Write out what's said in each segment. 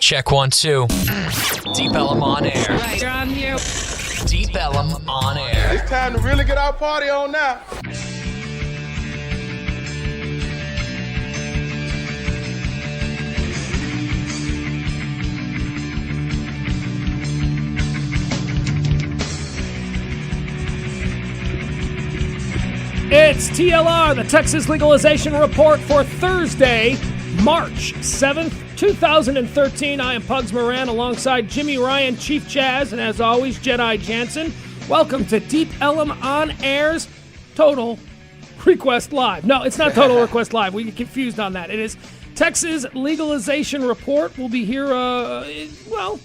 Check 1, 2. Deep Ellum on air. Right, you're on here. Deep Ellum on air. It's time to really get our party on now. It's TLR, the Texas Legalization Report for Thursday, March 7th, 2013. I am Pugs Moran alongside Jimmy Ryan, Chief Chaz, and as always, Jedi Jansen. Welcome to Deep Ellum on Air's Total Request Live. No, it's not Total Request Live. We get confused on that. It is Texas Legalization Report. We'll be here,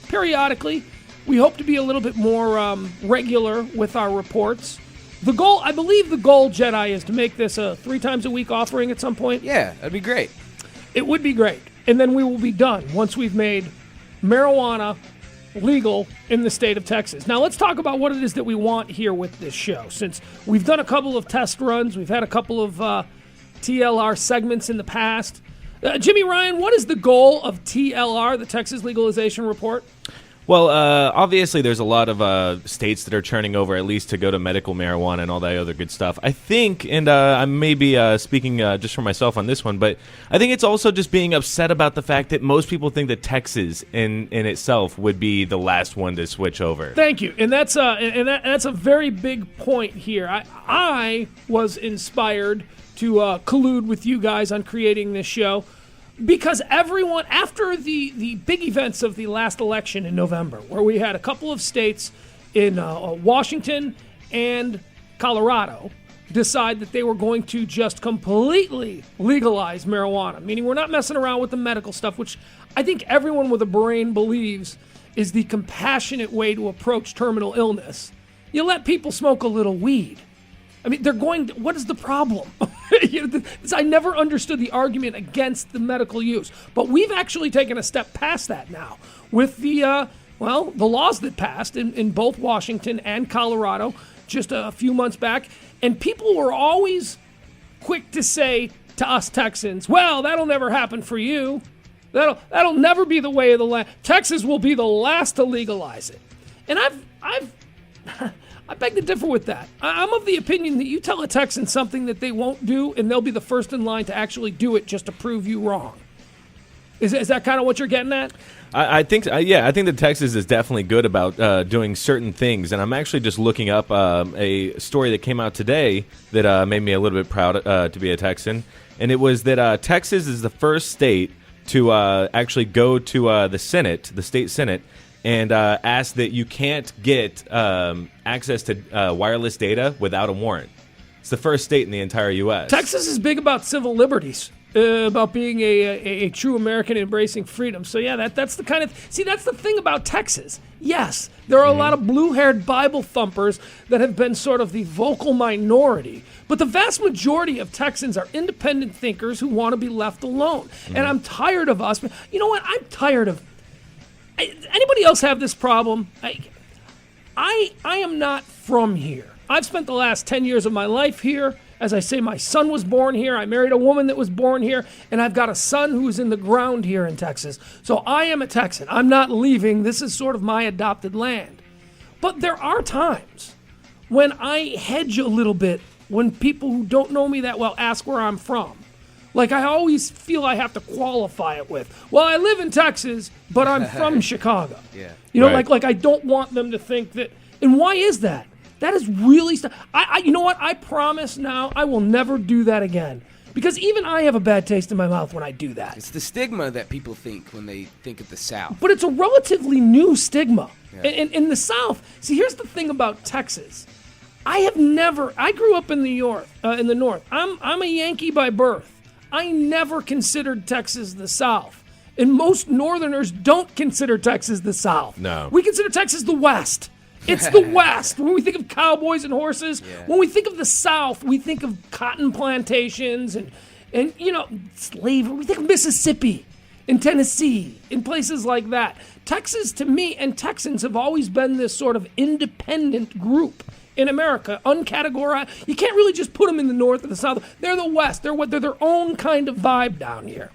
periodically. We hope to be a little bit more regular with our reports. I believe the goal, Jedi, is to make this a 3 times a week offering at some point. Yeah, that'd be great. It would be great. And then we will be done once we've made marijuana legal in the state of Texas. Now, let's talk about what it is that we want here with this show. Since we've done a couple of test runs, we've had a couple of TLR segments in the past. Jimmy Ryan, what is the goal of TLR, the Texas Legalization Report? Well, obviously there's a lot of states that are churning over at least to go to medical marijuana and all that other good stuff. I think, and I may be speaking just for myself on this one, but I think it's also just being upset about the fact that most people think that Texas in itself would be the last one to switch over. Thank you, and that's a very big point here. I was inspired to collude with you guys on creating this show. Because everyone, after the big events of the last election in November, where we had a couple of states in Washington and Colorado decide that they were going to just completely legalize marijuana, meaning we're not messing around with the medical stuff, which I think everyone with a brain believes is the compassionate way to approach terminal illness. You let people smoke a little weed. I mean, what is the problem? I never understood the argument against the medical use. But we've actually taken a step past that now with the laws that passed in both Washington and Colorado just a few months back. And people were always quick to say to us Texans, well, that'll never happen for you. That'll never be the way of the land. Texas will be the last to legalize it. And I beg to differ with that. I'm of the opinion that you tell a Texan something that they won't do, and they'll be the first in line to actually do it just to prove you wrong. Is that kind of what you're getting at? I think that Texas is definitely good about doing certain things, and I'm actually just looking up a story that came out today that made me a little bit proud to be a Texan, and it was that Texas is the first state to actually go to the Senate, the state Senate, and asked that you can't get access to wireless data without a warrant. It's the first state in the entire U.S. Texas is big about civil liberties, about being a true American embracing freedom. So, yeah, that's the kind of... See, that's the thing about Texas. Yes, there are a lot of blue-haired Bible thumpers that have been sort of the vocal minority, but the vast majority of Texans are independent thinkers who want to be left alone. And I'm tired of us... You know what? I'm tired of... Anybody else have this problem? I am not from here. I've spent the last 10 years of my life here. As I say, my son was born here. I married a woman that was born here. And I've got a son who's in the ground here in Texas. So I am a Texan. I'm not leaving. This is sort of my adopted land. But there are times when I hedge a little bit when people who don't know me that well ask where I'm from. Like, I always feel I have to qualify it with, well, I live in Texas, but I'm from Chicago. Yeah. You know, Right. like I don't want them to think that. And why is that? That is really you know what? I promise now I will never do that again. Because even I have a bad taste in my mouth when I do that. It's the stigma that people think when they think of the South. But it's a relatively new stigma. Yeah. In the South, see, here's the thing about Texas. I grew up in the North. I'm a Yankee by birth. I never considered Texas the South. And most Northerners don't consider Texas the South. No. We consider Texas the West. It's the West. When we think of cowboys and horses, when we think of the South, we think of cotton plantations and slavery. We think of Mississippi and Tennessee and places like that. Texas, to me, and Texans have always been this sort of independent group in America, uncategorized. You can't really just put them in the North or the South. They're the West. They're their own kind of vibe down here.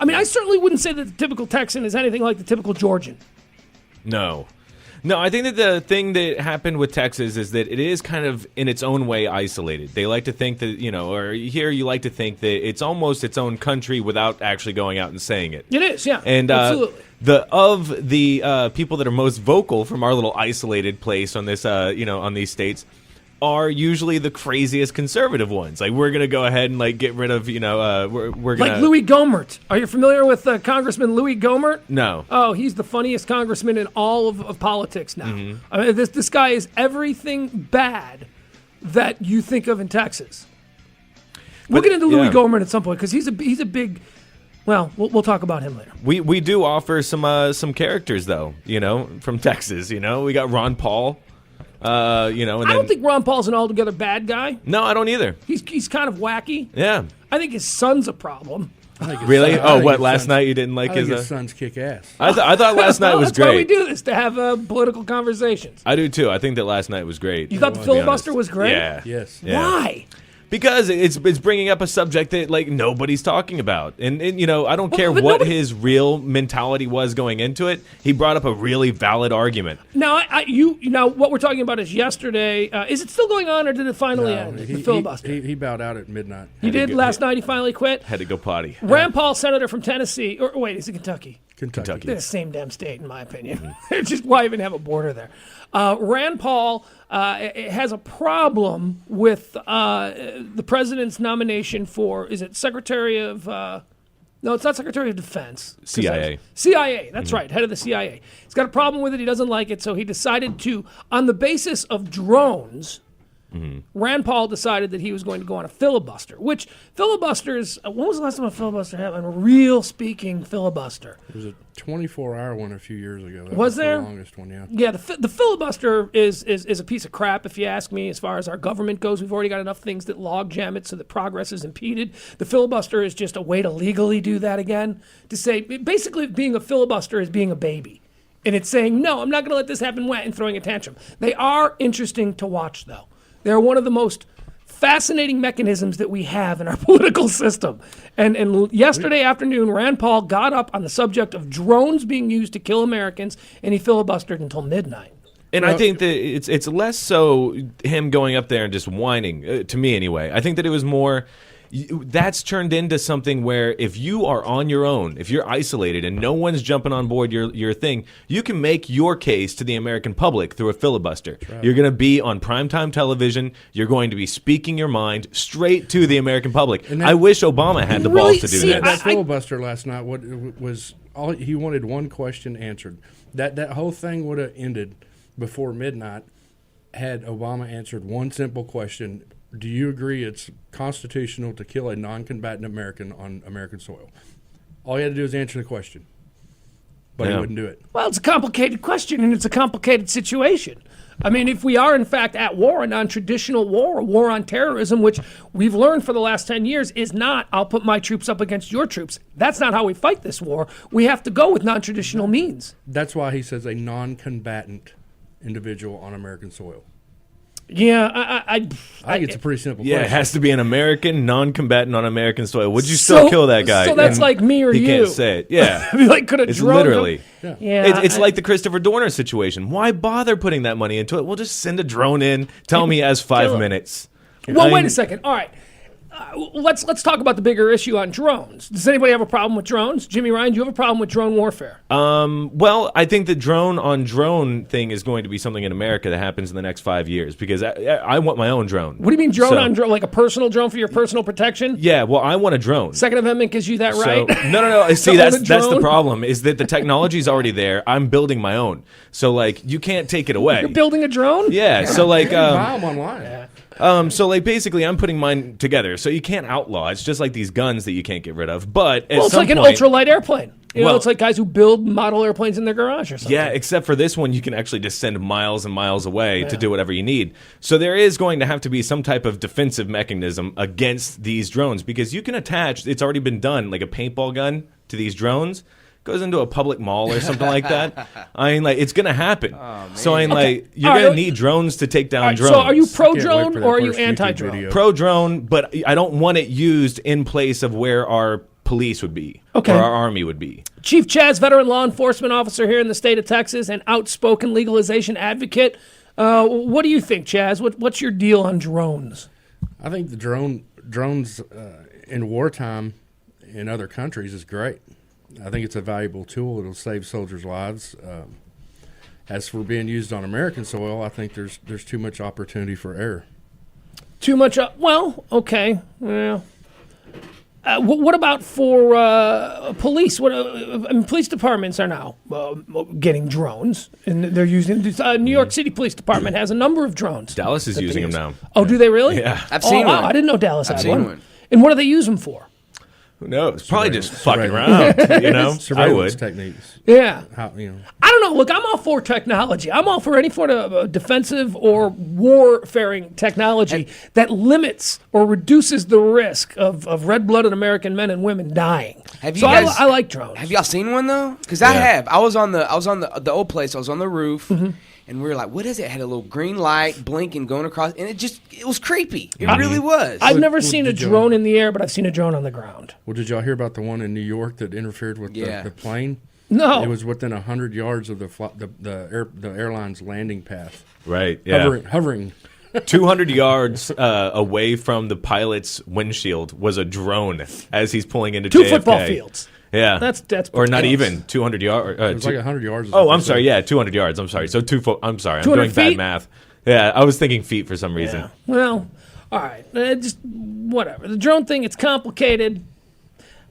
I mean, I certainly wouldn't say that the typical Texan is anything like the typical Georgian. No. No, I think that the thing that happened with Texas is that it is kind of in its own way isolated. They like to think that, or here you like to think that it's almost its own country without actually going out and saying it. It is, yeah. And absolutely. the people that are most vocal from our little isolated place on this, on these states, are usually the craziest conservative ones. Like, we're going to go ahead and, like, get rid of, we're going to... Like Louis Gohmert. Are you familiar with Congressman Louis Gohmert? No. Oh, he's the funniest congressman in all of politics now. Mm-hmm. I mean, this guy is everything bad that you think of in Texas. We'll get into Louis Gohmert at some point because he's a big... Well, we'll talk about him later. We do offer some characters, though, from Texas. We got Ron Paul. And I don't think Ron Paul's an altogether bad guy. No, I don't either. He's kind of wacky. Yeah. I think his son's a problem. Really? Last night you didn't like his son's kick ass. I thought last night was that's great. That's why we do this, to have political conversations. I do too. I think that last night was great. You thought the filibuster was great? Yeah. Yes. Yeah. Why? Because it's bringing up a subject that, like, nobody's talking about. And I don't care what his real mentality was going into it. He brought up a really valid argument. Now, now what we're talking about is yesterday. Is it still going on, or did it finally end, the filibuster? He bowed out at midnight. He did last night? He finally quit? Had to go potty. Rand Paul, senator from Tennessee. Or wait, is it Kentucky? Kentucky. They're the same damn state, in my opinion. It's just, why even have a border there? Rand Paul has a problem with the president's nomination for, is it Secretary of... no, it's not Secretary of Defense. CIA. CIA, that's right, head of the CIA. He's got a problem with it. He doesn't like it, so he decided to, on the basis of drones... Rand Paul decided that he was going to go on a filibuster, which filibusters, when was the last time a filibuster happened? A real speaking filibuster. There was a 24-hour one a few years ago. That was there? The longest one, yeah. Yeah, the filibuster is a piece of crap, if you ask me, as far as our government goes. We've already got enough things that log jam it so that progress is impeded. The filibuster is just a way to legally do that again, to say, basically being a filibuster is being a baby. And it's saying, no, I'm not going to let this happen wet and throwing a tantrum. They are interesting to watch, though. They're one of the most fascinating mechanisms that we have in our political system. And yesterday afternoon, Rand Paul got up on the subject of drones being used to kill Americans, and he filibustered until midnight. And I think that it's less so him going up there and just whining, to me anyway. I think that it was more... That's turned into something where if you are on your own, if you're isolated and no one's jumping on board your thing, you can make your case to the American public through a filibuster. Right. You're going to be on primetime television. You're going to be speaking your mind straight to the American public. I wish Obama had the balls to do that. That filibuster last night, he wanted one question answered. That whole thing would have ended before midnight had Obama answered one simple question. Do you agree it's constitutional to kill a non-combatant American on American soil? All you had to do is answer the question. But he wouldn't do it. Well, it's a complicated question, and it's a complicated situation. I mean, if we are, in fact, at war, a non-traditional war, a war on terrorism, which we've learned for the last 10 years is not, I'll put my troops up against your troops. That's not how we fight this war. We have to go with non-traditional means. That's why he says a non-combatant individual on American soil. Yeah, I think it's a pretty simple question. Yeah, it has to be an American non-combatant on American soil. Would you still kill that guy? So that's like me or he you. He can't say it. Yeah. I mean, like, could a it's drone literally. Yeah. It's like the Christopher Dorner situation. Why bother putting that money into it? We'll just send a drone in. Tell me he has 5 minutes. Well, wait a second. All right. Let's talk about the bigger issue on drones. Does anybody have a problem with drones? Jimmy Ryan, do you have a problem with drone warfare? Well, I think the drone on drone thing is going to be something in America that happens in the next 5 years because I want my own drone. What do you mean drone on drone? Like a personal drone for your personal protection? Yeah, well, I want a drone. Second Amendment gives you that right? No. See, that's the problem is that the technology is already there. I'm building my own. So, like, you can't take it away. You're building a drone? Yeah, so, like... buy them online. Yeah. So, like, basically, I'm putting mine together. So you can't outlaw. It's just like these guns that you can't get rid of. But at it's like an ultralight airplane. You know, it's like guys who build model airplanes in their garage or something. Yeah, except for this one, you can actually just send miles and miles away to do whatever you need. So there is going to have to be some type of defensive mechanism against these drones because you can attach, it's already been done, like a paintball gun to these drones. Goes into a public mall or something like that. I mean, like, it's going to happen. So, I mean, like, you're going to need drones to take down drones. So, are you pro-drone or are you anti-drone? Pro-drone, but I don't want it used in place of where our police would be, Okay. or our army would be. Chief Chaz, veteran law enforcement officer here in the state of Texas and outspoken legalization advocate. What do you think, Chaz? What's your deal on drones? I think the drones in wartime in other countries is great. I think it's a valuable tool. It'll save soldiers' lives. As for being used on American soil, I think there's too much opportunity for error. Too much? Well, okay. Yeah. What about for police? Police departments are now getting drones, and they're using. New York City Police Department has a number of drones. Dallas is using them now. Oh, do they really? Yeah. I've seen one. I didn't know Dallas I've had seen one. one. And what do they use them for? Who knows? Probably just fucking Surveillance. around. You know, I Surveillance would. techniques. Yeah. How, I don't know. Look, I'm all for technology. I'm all for any sort of defensive or warfaring technology that limits or reduces the risk of red-blooded American men and women dying. Have you so guys- I like drones. Have y'all seen one though? Because I have. I was on the old place. I was on the roof, and we were like, "What is it?" It had a little green light blinking going across, and it was creepy. It really was. I've never What seen a did y'all- drone in the air, but I've seen a drone on the ground. Well, did y'all hear about the one in New York that interfered with Yeah. the plane? No. It was within 100 yards of the airline's landing path. Right. Yeah. Hovering. 200 yards away from the pilot's windshield was a drone as he's pulling into Two JFK. football fields. Yeah. That's or not ridiculous. even 200 yards. It was like 100 yards. Oh, I'm sorry. Yeah, 200 yards. I'm sorry. So I'm sorry. I'm 200 doing bad feet? math. Yeah, I was thinking feet for some reason. Yeah. Well, all right. Just whatever. The drone thing, it's complicated.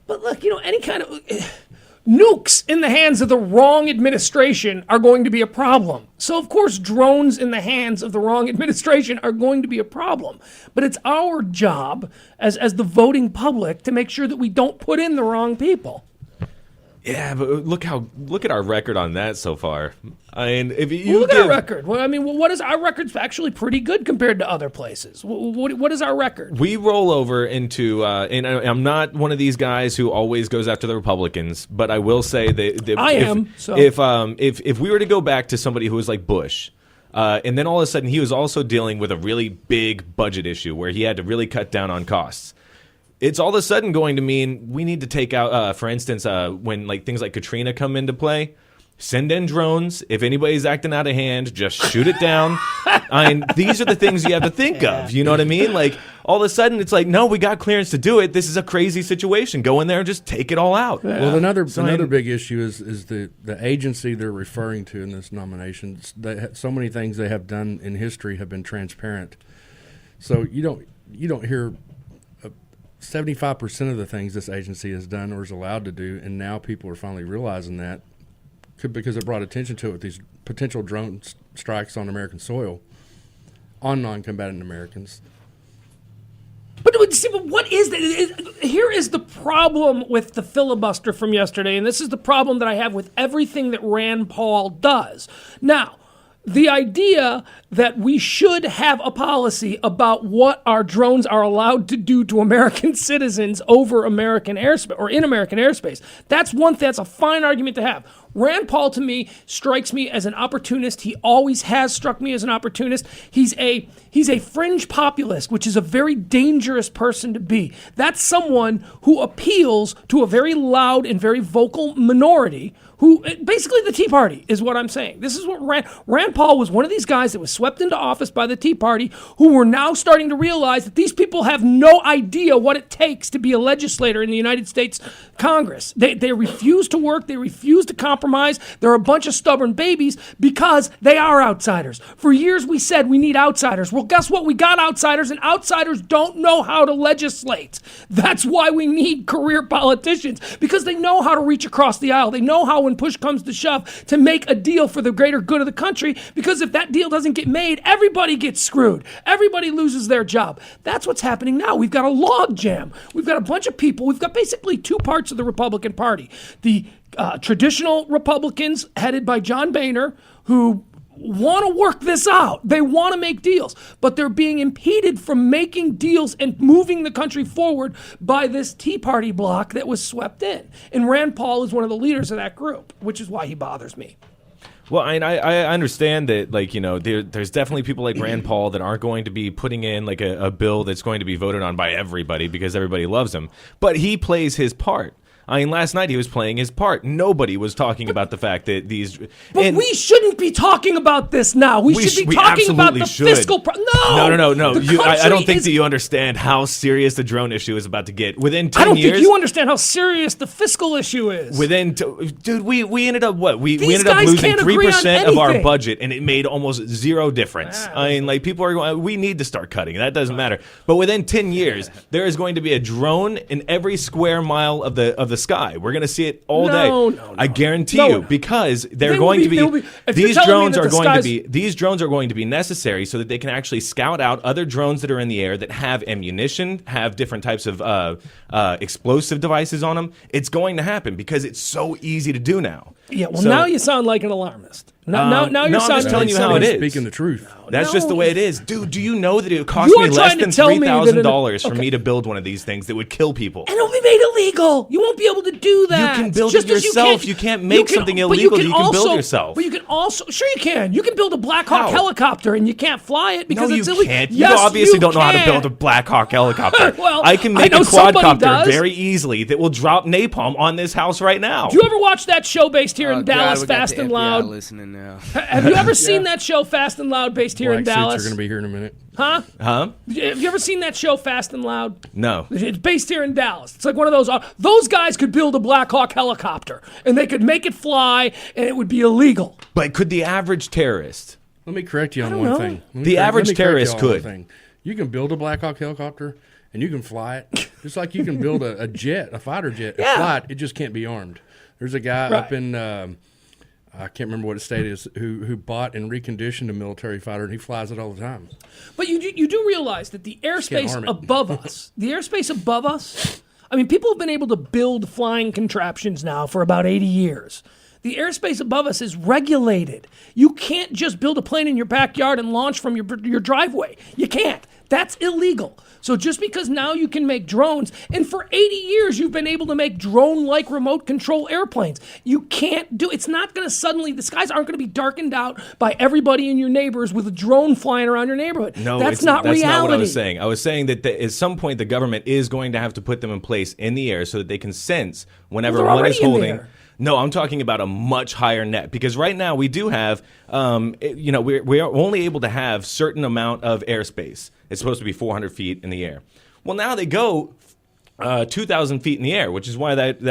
But look, any kind of nukes in the hands of the wrong administration are going to be a problem. So, of course, drones in the hands of the wrong administration are going to be a problem. But it's our job as the voting public to make sure that we don't put in the wrong people. Yeah, but look at our record on that so far. I mean, if you Look at our record. Well, I mean, what is our record's actually pretty good compared to other places. What is our record? we roll over into, and I'm not one of these guys who always goes after the Republicans, but I will say that I am, so. if we were to go back to somebody who was like Bush, and then all of a sudden he was also dealing with a really big budget issue where he had to really cut down on costs. It's all of a sudden going to mean we need to take out, for instance, when like things like Katrina come into play, send in drones. If anybody's acting out of hand, just shoot it down. I mean, these are the things you have to think of. You know what I mean? Like all of a sudden, it's like, no, we got clearance to do it. This is a crazy situation. Go in there and just take it all out. Well, another big issue is the agency they're referring to in this nomination. So many things they have done in history have been transparent. So you don't hear 75% of the things this agency has done or is allowed to do, and now people are finally realizing that because it brought attention to it with these potential drone strikes on American soil on non-combatant Americans. But what is that? Here is the problem with the filibuster from yesterday, and this is the problem that I have with everything that Rand Paul does. Now, the idea that we should have a policy about what our drones are allowed to do to American citizens over American airspace or in American airspace, that's a fine argument to have. Rand Paul, to me, strikes me as an opportunist. He always has struck me as an opportunist. He's a fringe populist, which is a very dangerous person to be. That's someone who appeals to a very loud and very vocal minority who, basically the Tea Party is what I'm saying. This is what Rand Paul was one of these guys that was swept into office by the Tea Party who were now starting to realize that these people have no idea what it takes to be a legislator in the United States Congress. They refuse to work. They refuse to compromise. They're a bunch of stubborn babies because they are outsiders. For years we said we need outsiders. Well, guess what? We got outsiders, and outsiders don't know how to legislate. That's why we need career politicians, because they know how to reach across the aisle. They know how, when push comes to shove, to make a deal for the greater good of the country, because if that deal doesn't get made, everybody gets screwed. Everybody loses their job. That's what's happening now. We've got a log jam. We've got a bunch of people. We've got basically two parts of the Republican Party. The traditional Republicans, headed by John Boehner, who want to work this out. They want to make deals, but they're being impeded from making deals and moving the country forward by this Tea Party bloc that was swept in. And Rand Paul is one of the leaders of that group, which is why he bothers me. Well, I understand that, like, you know, there's definitely people like Rand Paul that aren't going to be putting in, like, a bill that's going to be voted on by everybody because everybody loves him. But he plays his part. I mean, last night he was playing his part. Nobody was talking about the fact that these... But we shouldn't be talking about this now. We should be talking about the fiscal... No. I don't think that you understand how serious the drone issue is about to get. Within 10 years... I don't think you understand how serious the fiscal issue is. Dude, we ended up what? We ended up losing 3% of our budget, and it made almost zero difference. I mean, like, people are going, we need to start cutting. That doesn't matter. But within 10 years, there is going to be a drone in every square mile of the sky. We're going to see it all day. No. I guarantee you, because they're going to be these drones are going to be necessary so that they can actually scout out other drones that are in the air that have ammunition, have different types of explosive devices on them. It's going to happen because it's so easy to do now. Yeah, well, now you sound like an alarmist. Now you're I'm just telling you how it is. Speaking the truth. That's just the way it is. Dude, do you know that it would cost me less than $3,000 for me to build one of these things that would kill people? And it'll be made illegal. You won't be able to do that. You can build it yourself. You can't make something illegal you can build yourself. But you can also... Sure you can. You can build a Black Hawk helicopter and you can't fly it because it's illegal. Can't. You obviously don't know how to build a Black Hawk helicopter. Well, I can make a quadcopter very easily that will drop napalm on this house right now. Do you ever watch that show based here in Dallas, Fast and Loud? Listening now. Have you ever seen that show, Fast and Loud, based here in Dallas? Suits are going to be here in a minute. Huh? Have you ever seen that show, Fast and Loud? No. It's based here in Dallas. It's like one of those. Those guys could build a Black Hawk helicopter, and they could make it fly, and it would be illegal. But could the average terrorist? Let me correct you on one thing. The average terrorist could. You can build a Black Hawk helicopter, and you can fly it, just like you can build a jet, a fighter jet. Yeah. Fly it, it just can't be armed. There's a guy up in... I can't remember what state it is, who bought and reconditioned a military fighter, and he flies it all the time. But you do realize that the airspace above us, I mean, people have been able to build flying contraptions now for about 80 years. The airspace above us is regulated. You can't just build a plane in your backyard and launch from your driveway. You can't. That's illegal. So just because now you can make drones, and for 80 years you've been able to make drone-like remote control airplanes, you can't do. It's not going to suddenly. The skies aren't going to be darkened out by everybody and your neighbors with a drone flying around your neighborhood. No, that's not reality. That's not what I was saying. I was saying that at some point the government is going to have to put them in place in the air so that they can sense whenever one is holding. No, I'm talking about a much higher net, because right now we do have, we're only able to have certain amount of airspace. It's supposed to be 400 feet in the air. Well, now they go 2,000 feet in the air, which is why that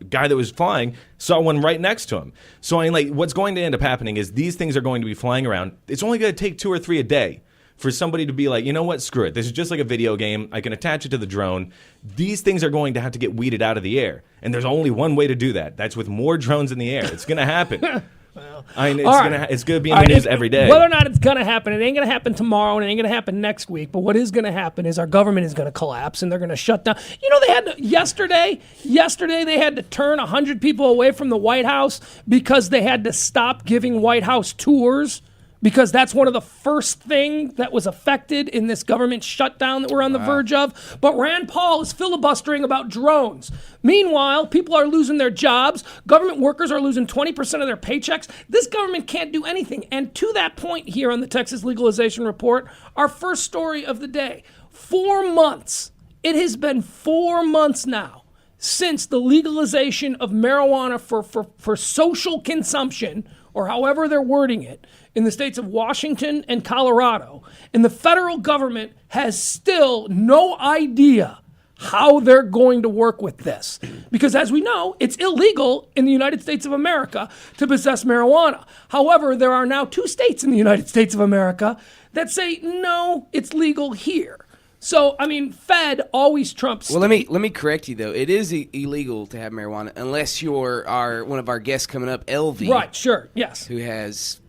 guy that was flying saw one right next to him. So I mean, like, what's going to end up happening is these things are going to be flying around. It's only going to take 2 or 3 a day for somebody to be like, you know what, screw it. This is just like a video game. I can attach it to the drone. These things are going to have to get weeded out of the air. And there's only one way to do that. That's with more drones in the air. It's going to happen. Well, I mean, it's going to be in the news every day. Whether or not it's going to happen, it ain't going to happen tomorrow, and it ain't going to happen next week. But what is going to happen is our government is going to collapse, and they're going to shut down. You know, they had to, yesterday they had to turn 100 people away from the White House because they had to stop giving White House tours, because that's one of the first things that was affected in this government shutdown that we're on the verge of. But Rand Paul is filibustering about drones. Meanwhile, people are losing their jobs. Government workers are losing 20% of their paychecks. This government can't do anything. And to that point here on the Texas Legalization Report, our first story of the day, 4 months. It has been 4 months now since the legalization of marijuana for social consumption, or however they're wording it, in the states of Washington and Colorado. And the federal government has still no idea how they're going to work with this. Because as we know, it's illegal in the United States of America to possess marijuana. However, there are now 2 states in the United States of America that say, no, it's legal here. So, I mean, Fed always trumps. Well, let me correct you, though. It is illegal to have marijuana unless you're one of our guests coming up, Elvy. Right, sure, yes. Who has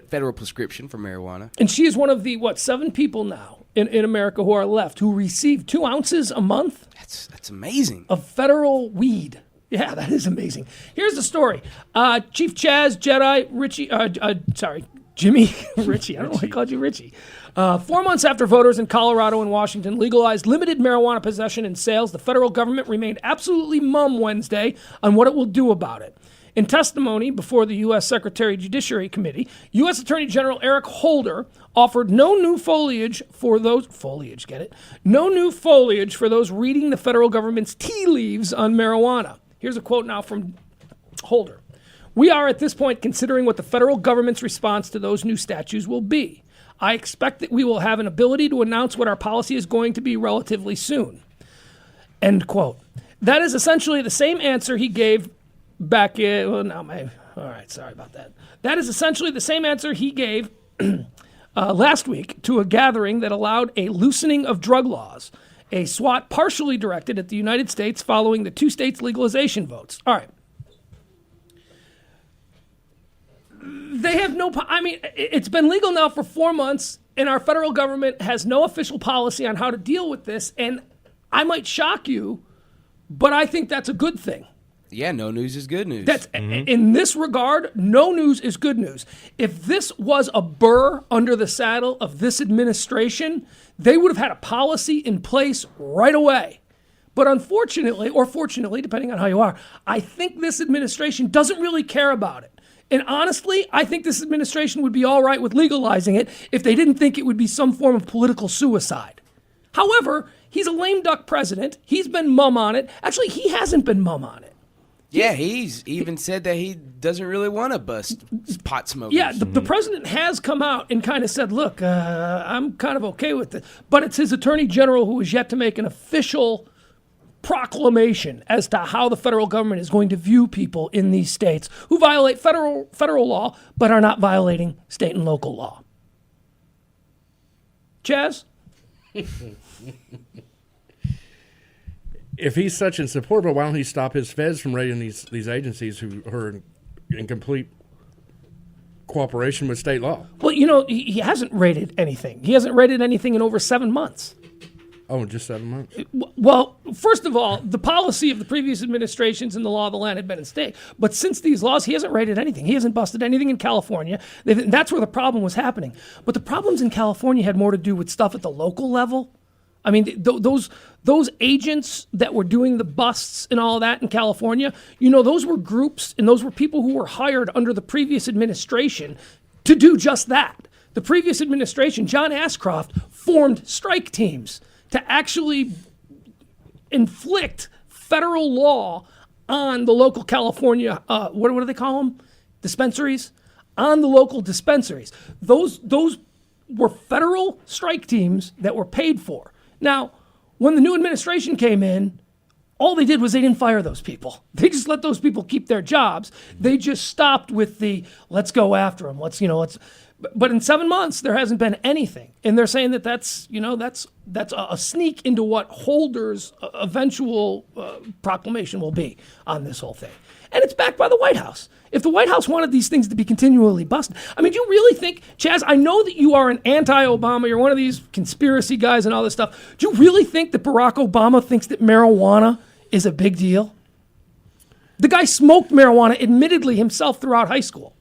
federal prescription for marijuana. And she is one of the, 7 people now in America who are left who receive 2 ounces a month? That's amazing. Of federal weed. Yeah, that is amazing. Here's the story. Chief Chaz, Jedi, Richie, Jimmy, Richie. I don't know why I called you Richie. 4 months after voters in Colorado and Washington legalized limited marijuana possession and sales, the federal government remained absolutely mum Wednesday on what it will do about it. In testimony before the U.S. Secretary Judiciary Committee, U.S. Attorney General Eric Holder offered no new foliage for those No new foliage for those reading the federal government's tea leaves on marijuana. Here's a quote now from Holder. We are at this point considering what the federal government's response to those new statutes will be. I expect that we will have an ability to announce what our policy is going to be relatively soon. End quote. That is essentially the same answer he gave back in, all right, sorry about that. That is essentially the same answer he gave last week to a gathering that allowed a loosening of drug laws, a SWAT partially directed at the United States following the 2 states' legalization votes. All right. They have it's been legal now for 4 months, and our federal government has no official policy on how to deal with this, and I might shock you, but I think that's a good thing. Yeah, no news is good news. In this regard, no news is good news. If this was a burr under the saddle of this administration, they would have had a policy in place right away. But unfortunately, or fortunately, depending on how you are, I think this administration doesn't really care about it. And honestly, I think this administration would be all right with legalizing it if they didn't think it would be some form of political suicide. However, he's a lame duck president. He's been mum on it. Actually, he hasn't been mum on it. Yeah, he's even said that he doesn't really want to bust pot smokers. Yeah, the president has come out and kind of said, look, I'm kind of okay with it. But it's his attorney general who has yet to make an official proclamation as to how the federal government is going to view people in these states who violate federal law but are not violating state and local law. Chaz? If he's such in support, but why don't he stop his feds from raiding these agencies who are in complete cooperation with state law? Well, he hasn't raided anything. He hasn't raided anything in over 7 months. Oh, just 7 months? Well, first of all, the policy of the previous administrations and the law of the land had been in state. But since these laws, he hasn't raided anything. He hasn't busted anything in California. That's where the problem was happening. But the problems in California had more to do with stuff at the local level. I mean, those agents that were doing the busts and all of that in California, those were groups and those were people who were hired under the previous administration to do just that. The previous administration, John Ashcroft, formed strike teams to actually inflict federal law on the local California, what do they call them? Dispensaries? On the local dispensaries. Those were federal strike teams that were paid for. Now, when the new administration came in, all they did was they didn't fire those people. They just let those people keep their jobs. They just stopped with the, let's go after them. But in 7 months, there hasn't been anything. And they're saying that's a sneak into what Holder's eventual proclamation will be on this whole thing. And it's backed by the White House. If the White House wanted these things to be continually busted, I mean, do you really think, Chaz, I know that you are an anti-Obama, you're one of these conspiracy guys and all this stuff. Do you really think that Barack Obama thinks that marijuana is a big deal? The guy smoked marijuana, admittedly, himself throughout high school.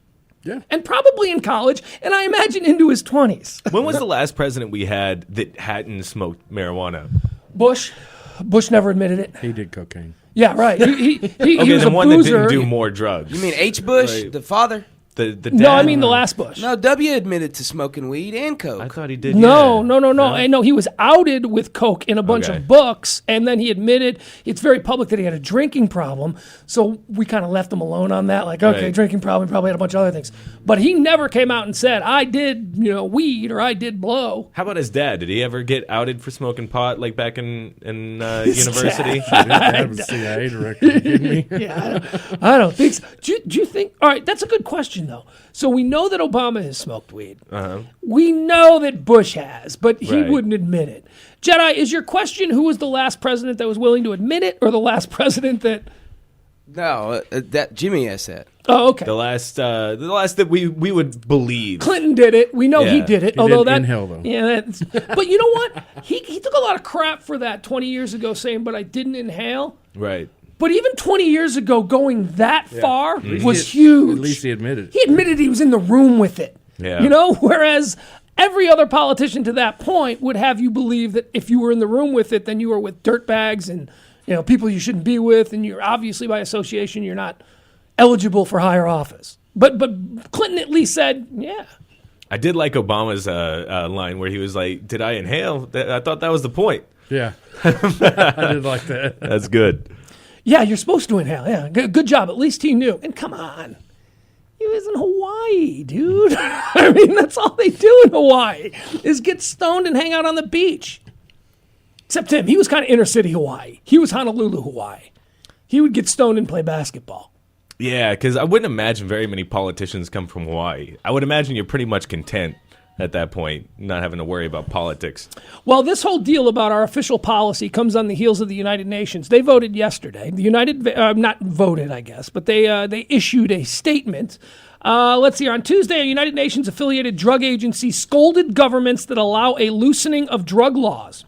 Yeah. And probably in college, and I imagine into his 20s. When was the last president we had that hadn't smoked marijuana? Bush. Bush never admitted it. He did cocaine. Yeah, right. He was the a one boozer. that didn't do more drugs. You mean H. Bush, Right. the father? The dad? No, I mean the last Bush. No, W admitted to smoking weed and coke. I thought he did. No. yeah. No, he was outed with coke in a bunch Okay. of books, and then he admitted it's very public that he had a drinking problem. So we kind of left him alone on that. Like, okay, Right. drinking problem, probably had a bunch of other things. But he never came out and said, I did, weed or I did blow. How about his dad? Did he ever get outed for smoking pot, like back in university? His dad was CIA director. Are you kidding me? Yeah, I don't think so. Do you think? All right, that's a good question, though. So we know that Obama has smoked weed. Uh-huh. We know that Bush has, but he Right. wouldn't admit it. Jedi, is your question who was the last president that was willing to admit it, or the last president that? No, that Jimmy has said. Oh, okay. The last that we would believe. Clinton did it. We know he Yeah. did it. He although didn't that inhale, though. Yeah, but you know what? He took a lot of crap for that 20 years ago, saying, "But I didn't inhale." Right. But even 20 years ago, going that far At least was he- huge. At least he admitted. He admitted he was in the room with it. Yeah. Whereas every other politician to that point would have you believe that if you were in the room with it, then you were with dirtbags and people you shouldn't be with, and you're obviously by association you're not eligible for higher office. But Clinton at least said, yeah. I did like Obama's line where he was like, "Did I inhale? I thought that was the point." Yeah, I did like that. That's good. Yeah, you're supposed to inhale. Yeah, good job. At least he knew. And come on. He was in Hawaii, dude. I mean, that's all they do in Hawaii is get stoned and hang out on the beach. Except him. He was kind of inner city Hawaii. He was Honolulu, Hawaii. He would get stoned and play basketball. Yeah, because I wouldn't imagine very many politicians come from Hawaii. I would imagine you're pretty much content at that point, not having to worry about politics. Well, this whole deal about our official policy comes on the heels of the United Nations. They voted yesterday. The not voted, I guess, but they issued a statement. Let's see. On Tuesday, a United Nations-affiliated drug agency scolded governments that allow a loosening of drug laws.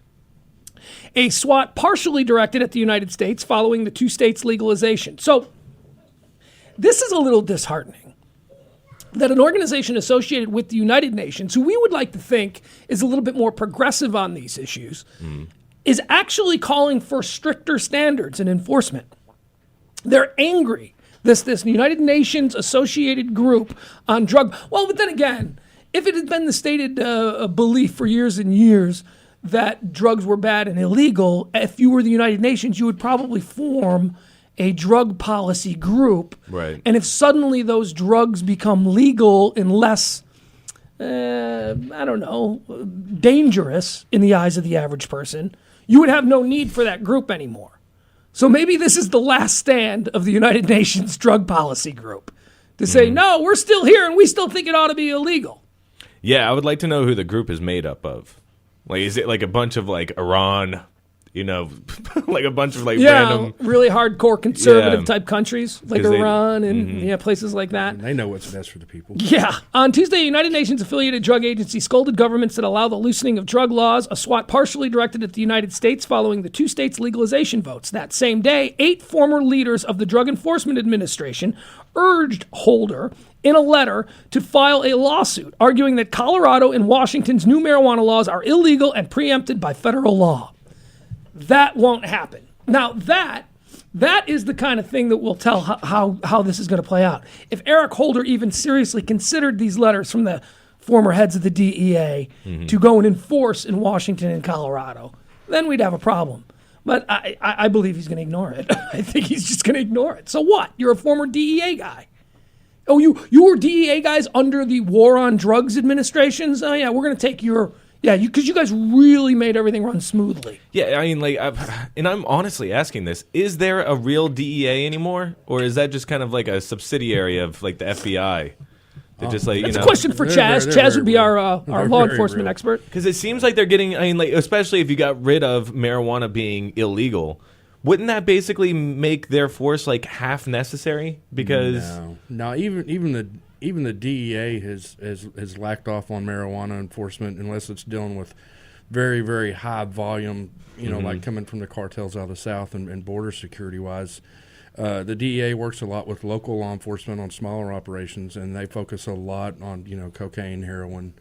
A SWAT partially directed at the United States following the two states' legalization. So this is a little disheartening that an organization associated with the United Nations, who we would like to think is a little bit more progressive on these issues, is actually calling for stricter standards and enforcement. They're angry. This United Nations associated group on drug. Well, but then again, if it had been the stated belief for years and years that drugs were bad and illegal, if you were the United Nations, you would probably form a drug policy group. Right. And if suddenly those drugs become legal and less, dangerous in the eyes of the average person, you would have no need for that group anymore. So maybe this is the last stand of the United Nations drug policy group to say, no, we're still here and we still think it ought to be illegal. Yeah, I would like to know who the group is made up of. Like, is it like a bunch of like Iran, like a bunch of like random, really hardcore conservative type countries like Iran and places like that. And they know what's best for the people. Yeah. On Tuesday, a United Nations affiliated drug agency scolded governments that allow the loosening of drug laws, a SWAT partially directed at the United States following the two states' legalization votes. That same day, 8 former leaders of the Drug Enforcement Administration urged Holder in a letter to file a lawsuit arguing that Colorado and Washington's new marijuana laws are illegal and preempted by federal law. That won't happen. Now, that is the kind of thing that will tell how this is going to play out. If Eric Holder even seriously considered these letters from the former heads of the DEA to go and enforce in Washington and Colorado, then we'd have a problem. But I believe he's going to ignore it. I think he's just going to ignore it. So what? You're a former DEA guy. Oh, you were DEA guys under the War on Drugs administrations? Oh, yeah, we're going to take your... Yeah, because you guys really made everything run smoothly. Yeah, I mean, I'm honestly asking this: is there a real DEA anymore, or is that just kind of like a subsidiary of like the FBI? Just like That's a question for Chaz. Chaz would be our law enforcement expert. Because it seems like they're getting. I mean, like especially if you got rid of marijuana being illegal, wouldn't that basically make their force like half necessary? Because no, even the DEA has lacked off on marijuana enforcement unless it's dealing with very, very high volume, like coming from the cartels out of the South and border security wise. The DEA works a lot with local law enforcement on smaller operations, and they focus a lot on, cocaine, heroin,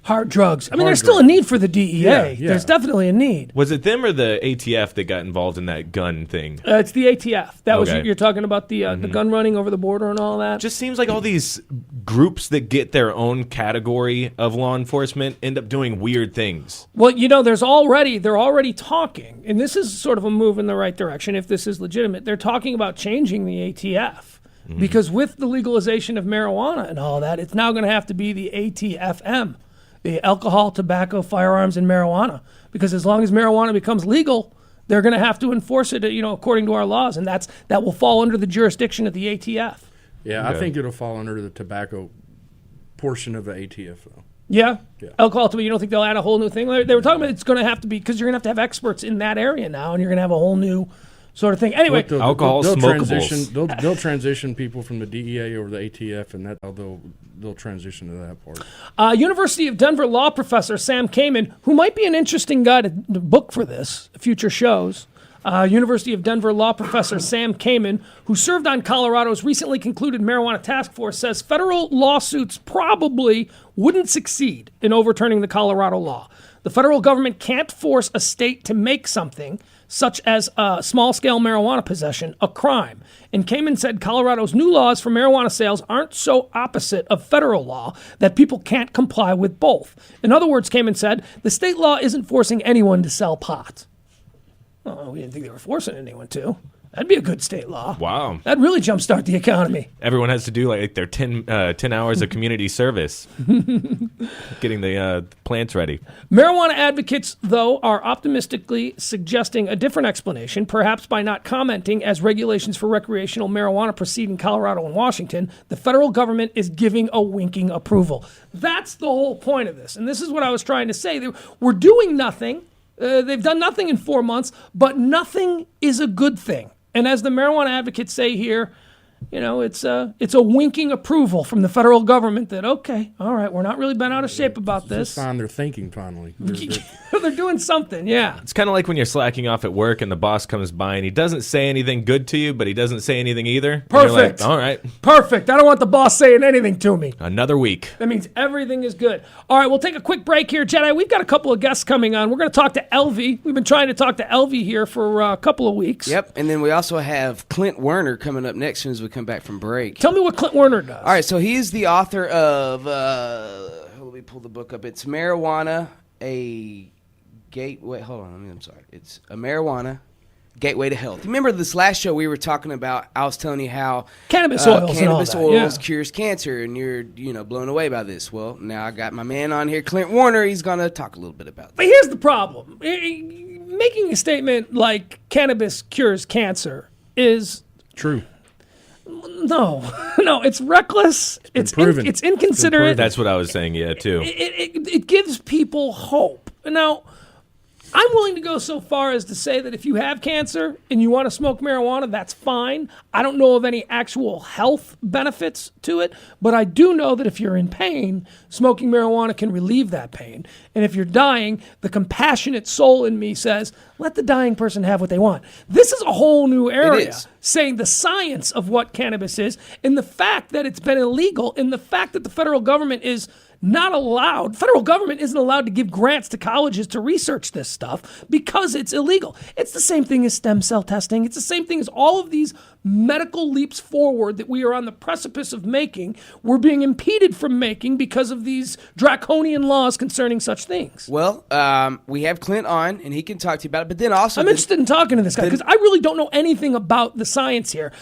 hard drugs. I mean, there's still a need for the DEA. Yeah. There's definitely a need. Was it them or the ATF that got involved in that gun thing? It's the ATF. That was you're talking about the gun running over the border and all that. Just seems like all these groups that get their own category of law enforcement end up doing weird things. Well, they're already talking, and this is sort of a move in the right direction if this is legitimate. They're talking about changing the ATF. Because with the legalization of marijuana and all that, it's now going to have to be the ATFM. The alcohol, tobacco, firearms, and marijuana. Because as long as marijuana becomes legal, they're going to have to enforce it, according to our laws, and that will fall under the jurisdiction of the ATF. Yeah, I think it'll fall under the tobacco portion of the ATF, though. Yeah? Alcohol, tobacco, you don't think they'll add a whole new thing? They were talking about it's going to have to be, because you're going to have experts in that area now, and you're going to have a whole new sort of thing. Anyway, alcohol, smokables. They'll transition people from the DEA over to the ATF, and they'll transition to that part. University of Denver law professor Sam Kamen, who might be an interesting guy to book for this, future shows. University of Denver law professor Sam Kamen, who served on Colorado's recently concluded marijuana task force, says federal lawsuits probably wouldn't succeed in overturning the Colorado law. The federal government can't force a state to make something, such as small-scale marijuana possession, a crime. And Kamen said Colorado's new laws for marijuana sales aren't so opposite of federal law that people can't comply with both. In other words, Kamen said, the state law isn't forcing anyone to sell pot. Oh, we didn't think they were forcing anyone to. That'd be a good state law. Wow. That'd really jumpstart the economy. Everyone has to do like their 10 hours of community service, getting the plants ready. Marijuana advocates, though, are optimistically suggesting a different explanation, perhaps by not commenting as regulations for recreational marijuana proceed in Colorado and Washington. The federal government is giving a winking approval. That's the whole point of this. And this is what I was trying to say. We're doing nothing. They've done nothing in 4 months, but nothing is a good thing. And as the marijuana advocates say here, you know, it's a winking approval from the federal government that, okay, all right, we're not really bent out of shape about this. It's fine. They're thinking finally. They're doing something, yeah. It's kind of like when you're slacking off at work and the boss comes by and he doesn't say anything good to you, but he doesn't say anything either. Perfect. And you're like, all right. Perfect. I don't want the boss saying anything to me. Another week. That means everything is good. All right, we'll take a quick break here. Jedi, we've got a couple of guests coming on. We're going to talk to Elvy. We've been trying to talk to Elvy here for a couple of weeks. Yep, and then we also have Clint Werner coming up next as soon as we come back from break. Tell me what Clint Werner does. All right, so he's the author of, let me pull the book up. It's Marijuana, a Gateway, hold on, I'm sorry. It's a Marijuana, Gateway to Health. Remember this last show we were talking about, I was telling you how cannabis oils cures cancer, and you're, blown away by this. Well, now I got my man on here, Clint Werner. He's going to talk a little bit about that. But here's the problem. Making a statement like cannabis cures cancer is... True. No, it's reckless. It's inconsiderate. That's what I was saying, yeah, too. It gives people hope. Now, I'm willing to go so far as to say that if you have cancer and you want to smoke marijuana, that's fine. I don't know of any actual health benefits to it, but I do know that if you're in pain, smoking marijuana can relieve that pain. And if you're dying, the compassionate soul in me says, let the dying person have what they want. This is a whole new area, saying the science of what cannabis is, and the fact that it's been illegal, and the fact that the federal government is not allowed. Federal government isn't allowed to give grants to colleges to research this stuff because it's illegal. It's the same thing as stem cell testing. It's the same thing as all of these medical leaps forward that we are on the precipice of making. We're being impeded from making because of these draconian laws concerning such things. Well, we have Clint on, and he can talk to you about it. But then also, I'm interested in talking to this guy because I really don't know anything about the science here.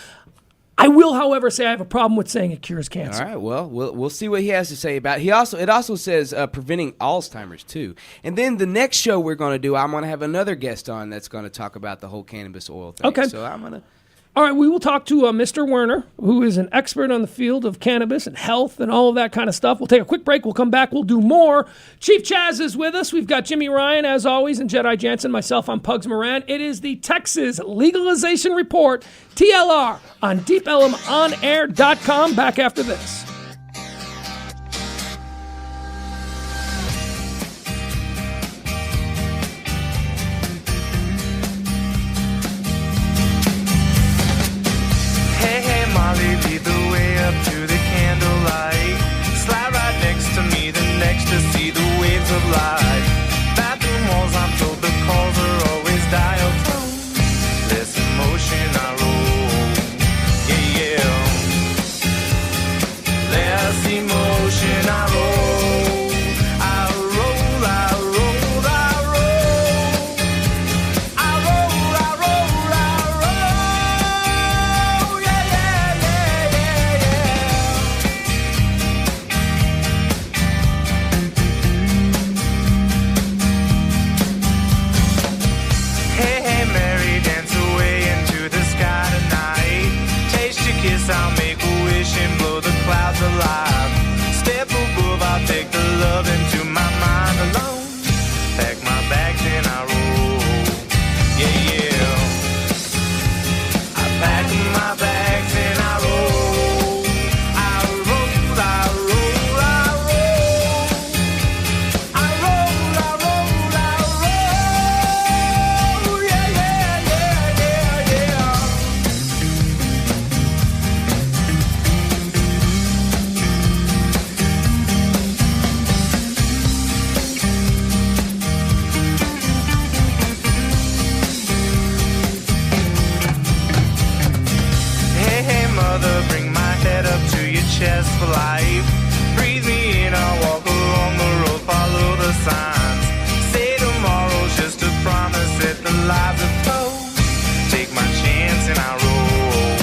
I will, however, say I have a problem with saying it cures cancer. All right, well, we'll see what he has to say about it. It also says preventing Alzheimer's, too. And then the next show we're going to do, I'm going to have another guest on that's going to talk about the whole cannabis oil thing. Okay. So I'm going to... All right, we will talk to Mr. Werner, who is an expert on the field of cannabis and health and all of that kind of stuff. We'll take a quick break. We'll come back. We'll do more. Chief Chaz is with us. We've got Jimmy Ryan, as always, and Jedi Jansen. Myself, I'm Pugs Moran. It is the Texas Legalization Report, TLR, on DeepElemOnAir.com. Back after this. Lead the way up to the candlelight. Slide right next to me, the next to see the waves of light. Bathroom walls, I'm told the calls are always dialed tone. Less emotion, I roll. Yeah, yeah. chest for life. Breathe me in, I'll walk along the road, follow the signs. Say tomorrow's just a promise that the lives are told. Take my chance and I roll.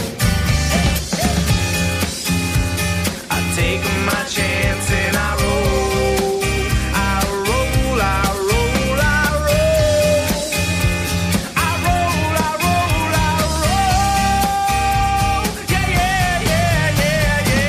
I take my chance and I roll. I roll, I roll, I roll. I roll, I roll, I roll. Yeah, yeah, yeah, yeah, yeah.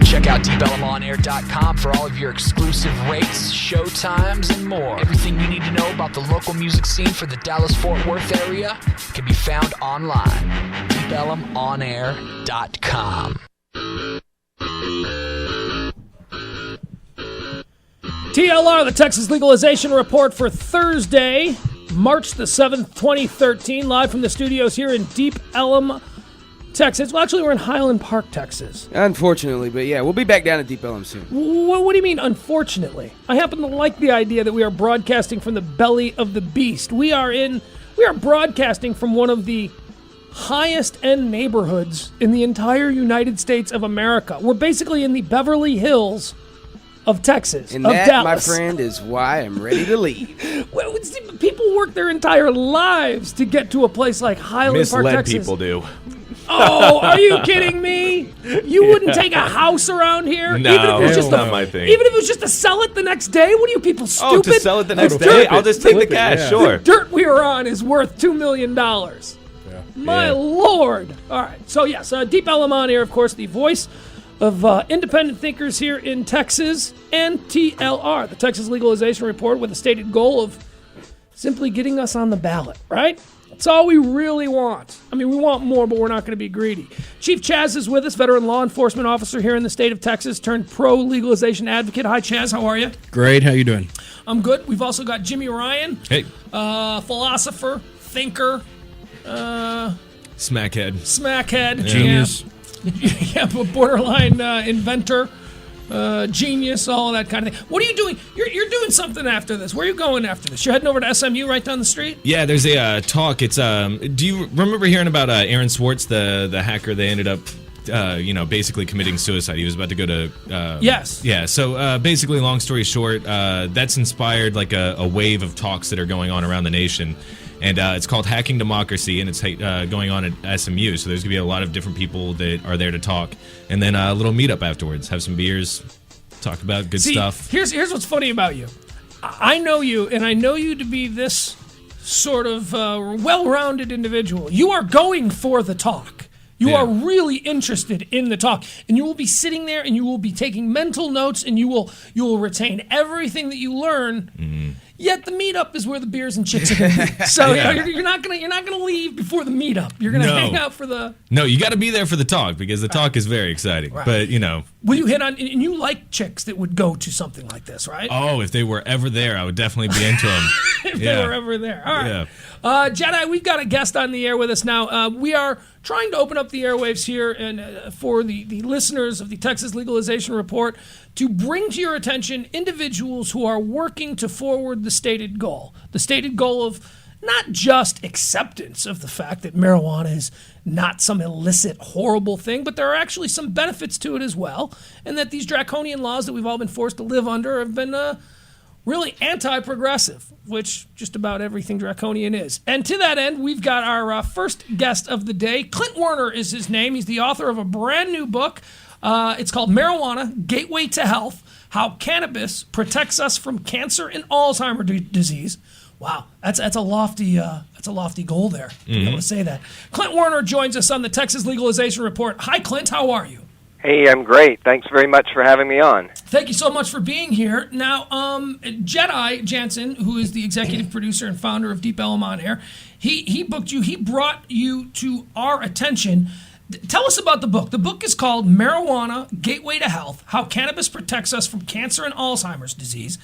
Check out DeepElmOnAir.com for all of your exclusive rates, show times, and more. Everything you need to know about the local music scene for the Dallas-Fort Worth area can be found online. DeepElmOnAir.com. TLR, the Texas Legalization Report for Thursday, March the 7th, 2013, live from the studios here in Deep Ellum, Texas. Well, actually, we're in Highland Park, Texas. Unfortunately, but yeah, we'll be back down at Deep Ellum soon. What do you mean, unfortunately? I happen to like the idea that we are broadcasting from the belly of the beast. We are broadcasting from one of the highest-end neighborhoods in the entire United States of America. We're basically in the Beverly Hills of Texas, And of that, Dallas. my friend, is why I'm ready to leave. Well, see, people work their entire lives to get to a place like Highland Park, Misled Texas. people do. Oh, are you kidding me? You wouldn't take a house around here? No, even if it was just not my thing. Even if it was just to sell it the next day? What are you people stupid? Oh, to sell it the next The day? dirt- I'll just take the Flip it, cash, yeah. sure. The dirt we were on is worth $2 million. My Yeah. Lord. All right. So, yes, Deep Ellum on Air, of course, the voice of independent thinkers here in Texas, and TLR, the Texas Legalization Report, with a stated goal of simply getting us on the ballot, right? That's all we really want. I mean, we want more, but we're not going to be greedy. Chief Chaz is with us, veteran law enforcement officer here in the state of Texas, turned pro-legalization advocate. Hi, Chaz. How are you? Great. How you doing? I'm good. We've also got Jimmy Ryan, Hey, philosopher, thinker, smackhead. Genius. Yeah, but borderline inventor, genius, all of that kind of thing. What are you doing? You're doing something after this. Where are you going after this? You're heading over to SMU right down the street? Yeah, there's a talk. It's do you remember hearing about Aaron Swartz, the hacker? They ended up, basically committing suicide. He was about to go to. Yes. Yeah. So basically, long story short, that's inspired like a wave of talks that are going on around the nation. And it's called Hacking Democracy, and it's going on at SMU. So there's going to be a lot of different people that are there to talk. And then a little meetup afterwards. Have some beers, talk about good stuff. Here's what's funny about you. I know you, and I know you to be this sort of well-rounded individual. You are going for the talk. You are really interested in the talk, and you will be sitting there, and you will be taking mental notes, and you will retain everything that you learn. Mm-hmm. Yet the meetup is where the beers and chicks are going to be. So you're not gonna leave before the meetup. You're gonna hang out for the. No, you got to be there for the talk because the talk is very exciting. Right. But Will you hit on? And you like chicks that would go to something like this, right? oh, if they were ever there, I would definitely be into them. If they were ever there. All right. Yeah. Jedi, we've got a guest on the air with us now. We are trying to open up the airwaves here and for the listeners of the Texas Legalization Report to bring to your attention individuals who are working to forward the stated goal. The stated goal of not just acceptance of the fact that marijuana is not some illicit, horrible thing, but there are actually some benefits to it as well, and that these draconian laws that we've all been forced to live under have been really anti-progressive, which just about everything draconian is. And to that end, we've got our first guest of the day. Clint Werner is his name. He's the author of a brand new book. It's called Marijuana, Gateway to Health, How Cannabis Protects Us from Cancer and Alzheimer's Disease. Wow, that's a lofty goal there to be able to say that. Clint Werner joins us on the Texas Legalization Report. Hi, Clint. How are you? Hey, I'm great. Thanks very much for having me on. Thank you so much for being here. Now, Jedi Jansen, who is the executive producer and founder of Deep Ellum on Air, he booked you. He brought you to our attention. Tell us about the book. The book is called Marijuana, Gateway to Health, How Cannabis Protects Us from Cancer and Alzheimer's Disease.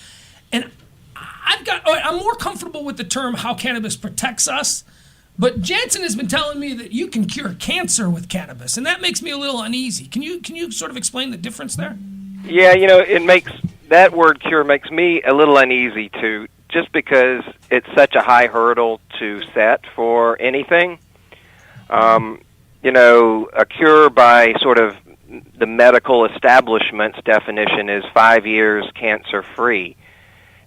And I'm more comfortable with the term how cannabis protects us, but Jansen has been telling me that you can cure cancer with cannabis, and that makes me a little uneasy. Can you sort of explain the difference there? Yeah, it makes that word cure makes me a little uneasy too, just because it's such a high hurdle to set for anything. A cure by sort of the medical establishment's definition is 5 years cancer-free.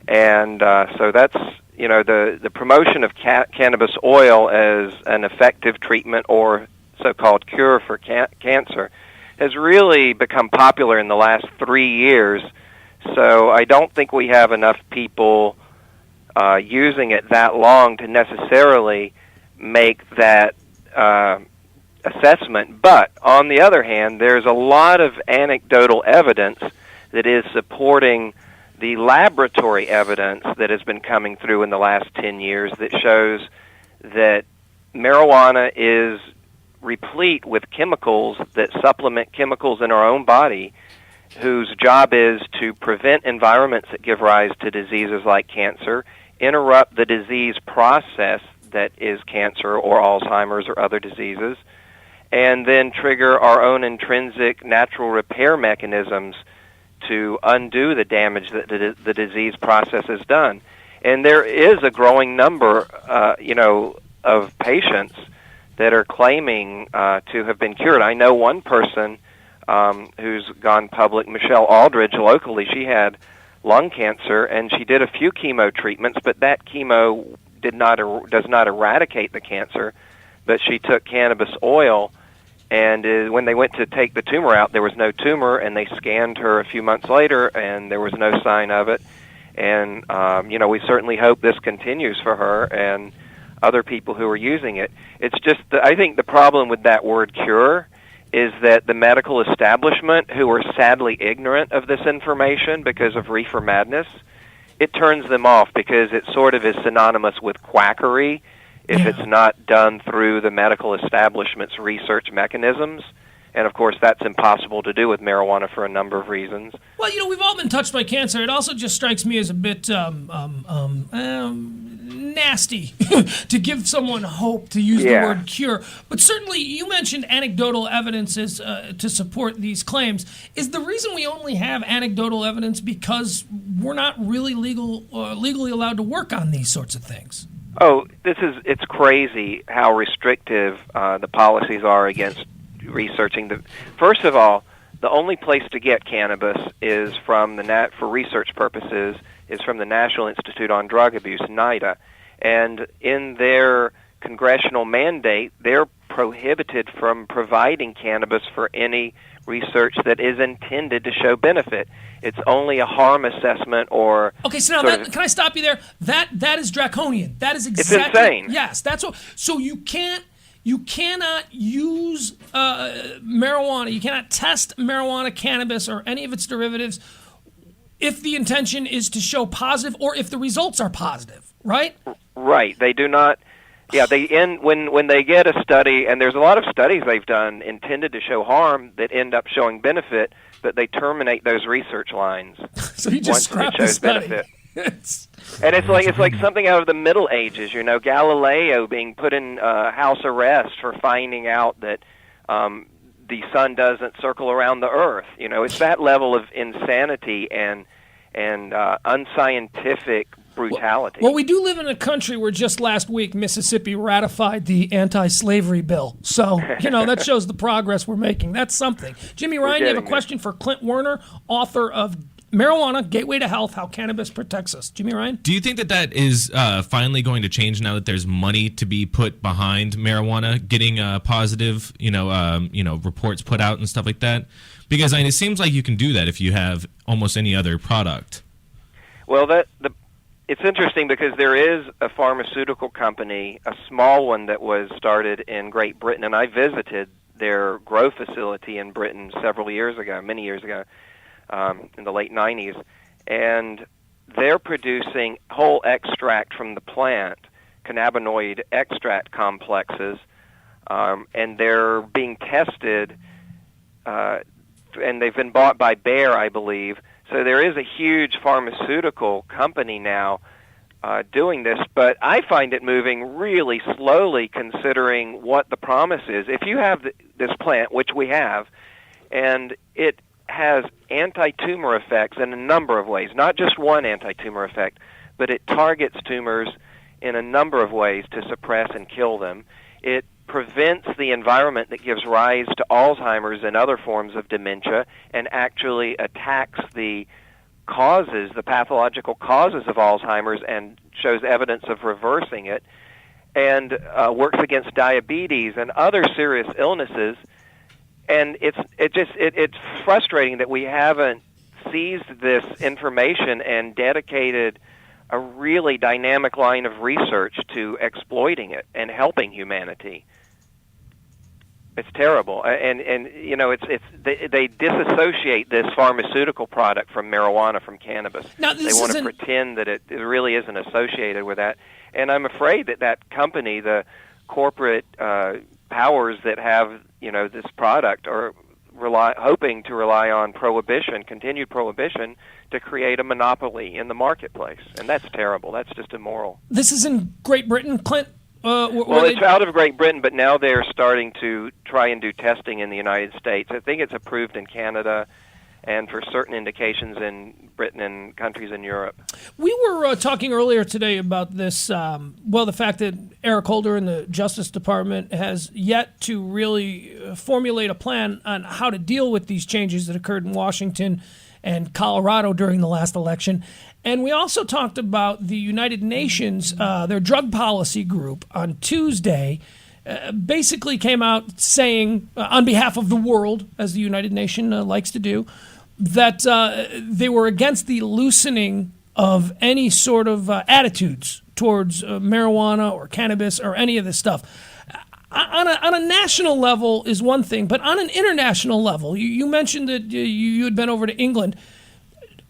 And so that's, the promotion of cannabis oil as an effective treatment or so-called cure for cancer has really become popular in the last 3 years. So I don't think we have enough people using it that long to necessarily make that assessment. But on the other hand, there's a lot of anecdotal evidence that is supporting the laboratory evidence that has been coming through in the last 10 years that shows that marijuana is replete with chemicals that supplement chemicals in our own body whose job is to prevent environments that give rise to diseases like cancer, interrupt the disease process that is cancer or Alzheimer's or other diseases, and then trigger our own intrinsic natural repair mechanisms to undo the damage that the disease process has done. And there is a growing number, of patients that are claiming to have been cured. I know one person who's gone public, Michelle Aldridge, locally. She had lung cancer, and she did a few chemo treatments, but that chemo does not eradicate the cancer. But she took cannabis oil, and when they went to take the tumor out, there was no tumor, and they scanned her a few months later, and there was no sign of it. And, we certainly hope this continues for her and other people who are using it. It's just, I think the problem with that word cure is that the medical establishment, who are sadly ignorant of this information because of reefer madness, it turns them off because it sort of is synonymous with quackery if it's not done through the medical establishment's research mechanisms. And, of course, that's impossible to do with marijuana for a number of reasons. Well, we've all been touched by cancer. It also just strikes me as a bit nasty to give someone hope to use the word cure. But certainly you mentioned anecdotal evidences to support these claims. Is the reason we only have anecdotal evidence because we're not really legally allowed to work on these sorts of things? Oh, it's crazy how restrictive the policies are against researching. First of all, the only place to get cannabis is from for research purposes is from the National Institute on Drug Abuse, NIDA. And in their congressional mandate, they're prohibited from providing cannabis for any research that is intended to show benefit. It's only a harm assessment or... Okay, so now can I stop you there? That is draconian. That is exactly... It's insane. Yes, that's what... So you cannot use marijuana, you cannot test marijuana, cannabis, or any of its derivatives if the intention is to show positive or if the results are positive, right? Right. They do not... Yeah, when they get a study, and there's a lot of studies they've done intended to show harm that end up showing benefit, but they terminate those research lines. So you just scrap the study. Benefit. And it's like something out of the Middle Ages, Galileo being put in house arrest for finding out that the sun doesn't circle around the Earth. It's that level of insanity and unscientific brutality. Well, we do live in a country where just last week Mississippi ratified the anti-slavery bill. So, that shows the progress we're making. That's something. Jimmy Ryan, you have a question for Clint Werner, author of Marijuana, Gateway to Health, How Cannabis Protects Us. Jimmy Ryan? Do you think that is finally going to change now that there's money to be put behind marijuana, getting positive, reports put out and stuff like that? Because it seems like you can do that if you have almost any other product. Well, it's interesting because there is a pharmaceutical company, a small one that was started in Great Britain, and I visited their grow facility in Britain many years ago, in the late 90s, and they're producing whole extract from the plant, cannabinoid extract complexes, and they're being tested, and they've been bought by Bayer, I believe. So there is a huge pharmaceutical company now doing this, but I find it moving really slowly considering what the promise is. If you have this plant, which we have, and it has anti-tumor effects in a number of ways, not just one anti-tumor effect, but it targets tumors in a number of ways to suppress and kill them. It prevents the environment that gives rise to Alzheimer's and other forms of dementia and actually attacks the pathological causes of Alzheimer's and shows evidence of reversing it, and works against diabetes and other serious illnesses. And it's frustrating that we haven't seized this information and dedicated a really dynamic line of research to exploiting it and helping humanity. It's terrible, and you know they disassociate this pharmaceutical product from marijuana, from cannabis. Now, they want to pretend that it really isn't associated with that, and I'm afraid that company, the corporate powers that have this product, are hoping to rely on continued prohibition, to create a monopoly in the marketplace, and that's terrible. That's just immoral. This is in Great Britain, Clint. Well, it's out of Great Britain, but now they're starting to try and do testing in the United States. I think it's approved in Canada and for certain indications in Britain and countries in Europe. We were talking earlier today about this, the fact that Eric Holder in the Justice Department has yet to really formulate a plan on how to deal with these changes that occurred in Washington and Colorado during the last election. And we also talked about the United Nations, their drug policy group on Tuesday, basically came out saying, on behalf of the world, as the United Nations likes to do, that they were against the loosening of any sort of attitudes towards marijuana or cannabis or any of this stuff. On a national level is one thing, but on an international level, you mentioned that you had been over to England.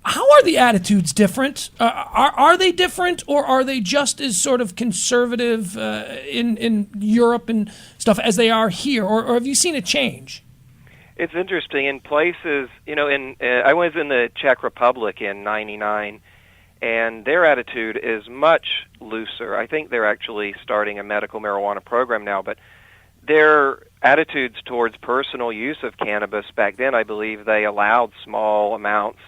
How are the attitudes different? Are they different, or are they just as sort of conservative in Europe and stuff as they are here, or have you seen a change? It's interesting. In places, I was in the Czech Republic in '99, and their attitude is much looser. I think they're actually starting a medical marijuana program now, but their attitudes towards personal use of cannabis back then, I believe they allowed small amounts.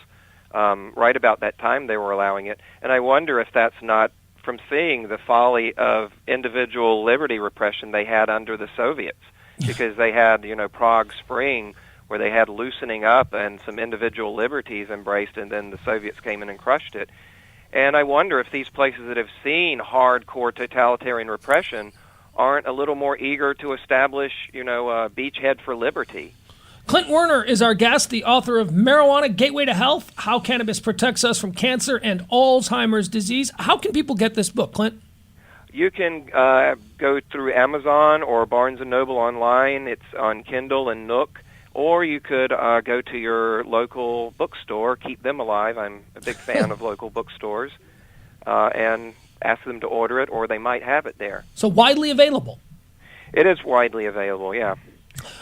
Right about that time they were allowing it. And I wonder if that's not from seeing the folly of individual liberty repression they had under the Soviets, because they had, Prague Spring, where they had loosening up and some individual liberties embraced, and then the Soviets came in and crushed it. And I wonder if these places that have seen hardcore totalitarian repression aren't a little more eager to establish, a beachhead for liberty. Clint Werner is our guest, the author of Marijuana, Gateway to Health, How Cannabis Protects Us from Cancer and Alzheimer's Disease. How can people get this book, Clint? You can go through Amazon or Barnes & Noble online. It's on Kindle and Nook. Or you could go to your local bookstore, keep them alive. I'm a big fan of local bookstores. And ask them to order it, or they might have it there. So widely available? It is widely available, yeah.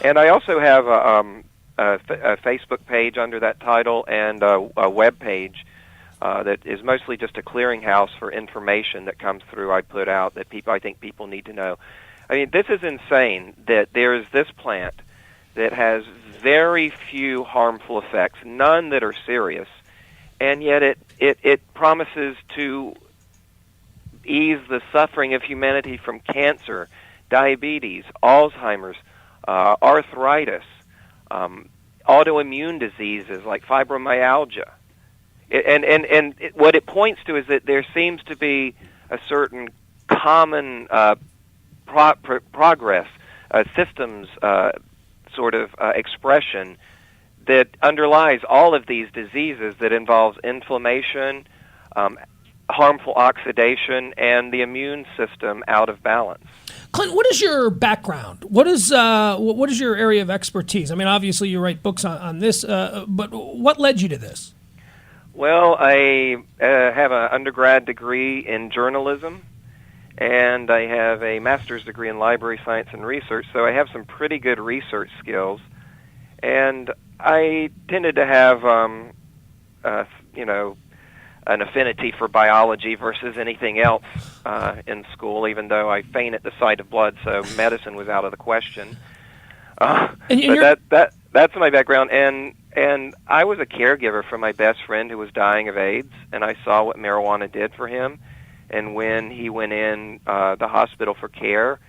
And I also have a Facebook page under that title and a web page that is mostly just a clearinghouse for information that comes through I put out that I think people need to know. I mean, this is insane that there's this plant that has very few harmful effects, none that are serious, and yet it promises to ease the suffering of humanity from cancer, diabetes, Alzheimer's, arthritis, autoimmune diseases like fibromyalgia. What it points to is that there seems to be a certain common progress, systems sort of expression that underlies all of these diseases that involves inflammation, harmful oxidation, and the immune system out of balance. Clint, what is your background? What is your area of expertise? I mean, obviously you write books on this, but what led you to this? Well, I have an undergrad degree in journalism, and I have a master's degree in library science and research, so I have some pretty good research skills. And I tended to have, an affinity for biology versus anything else in school, even though I faint at the sight of blood, so medicine was out of the question. But that's my background, and I was a caregiver for my best friend who was dying of AIDS, and I saw what marijuana did for him. And when he went in the hospital for care,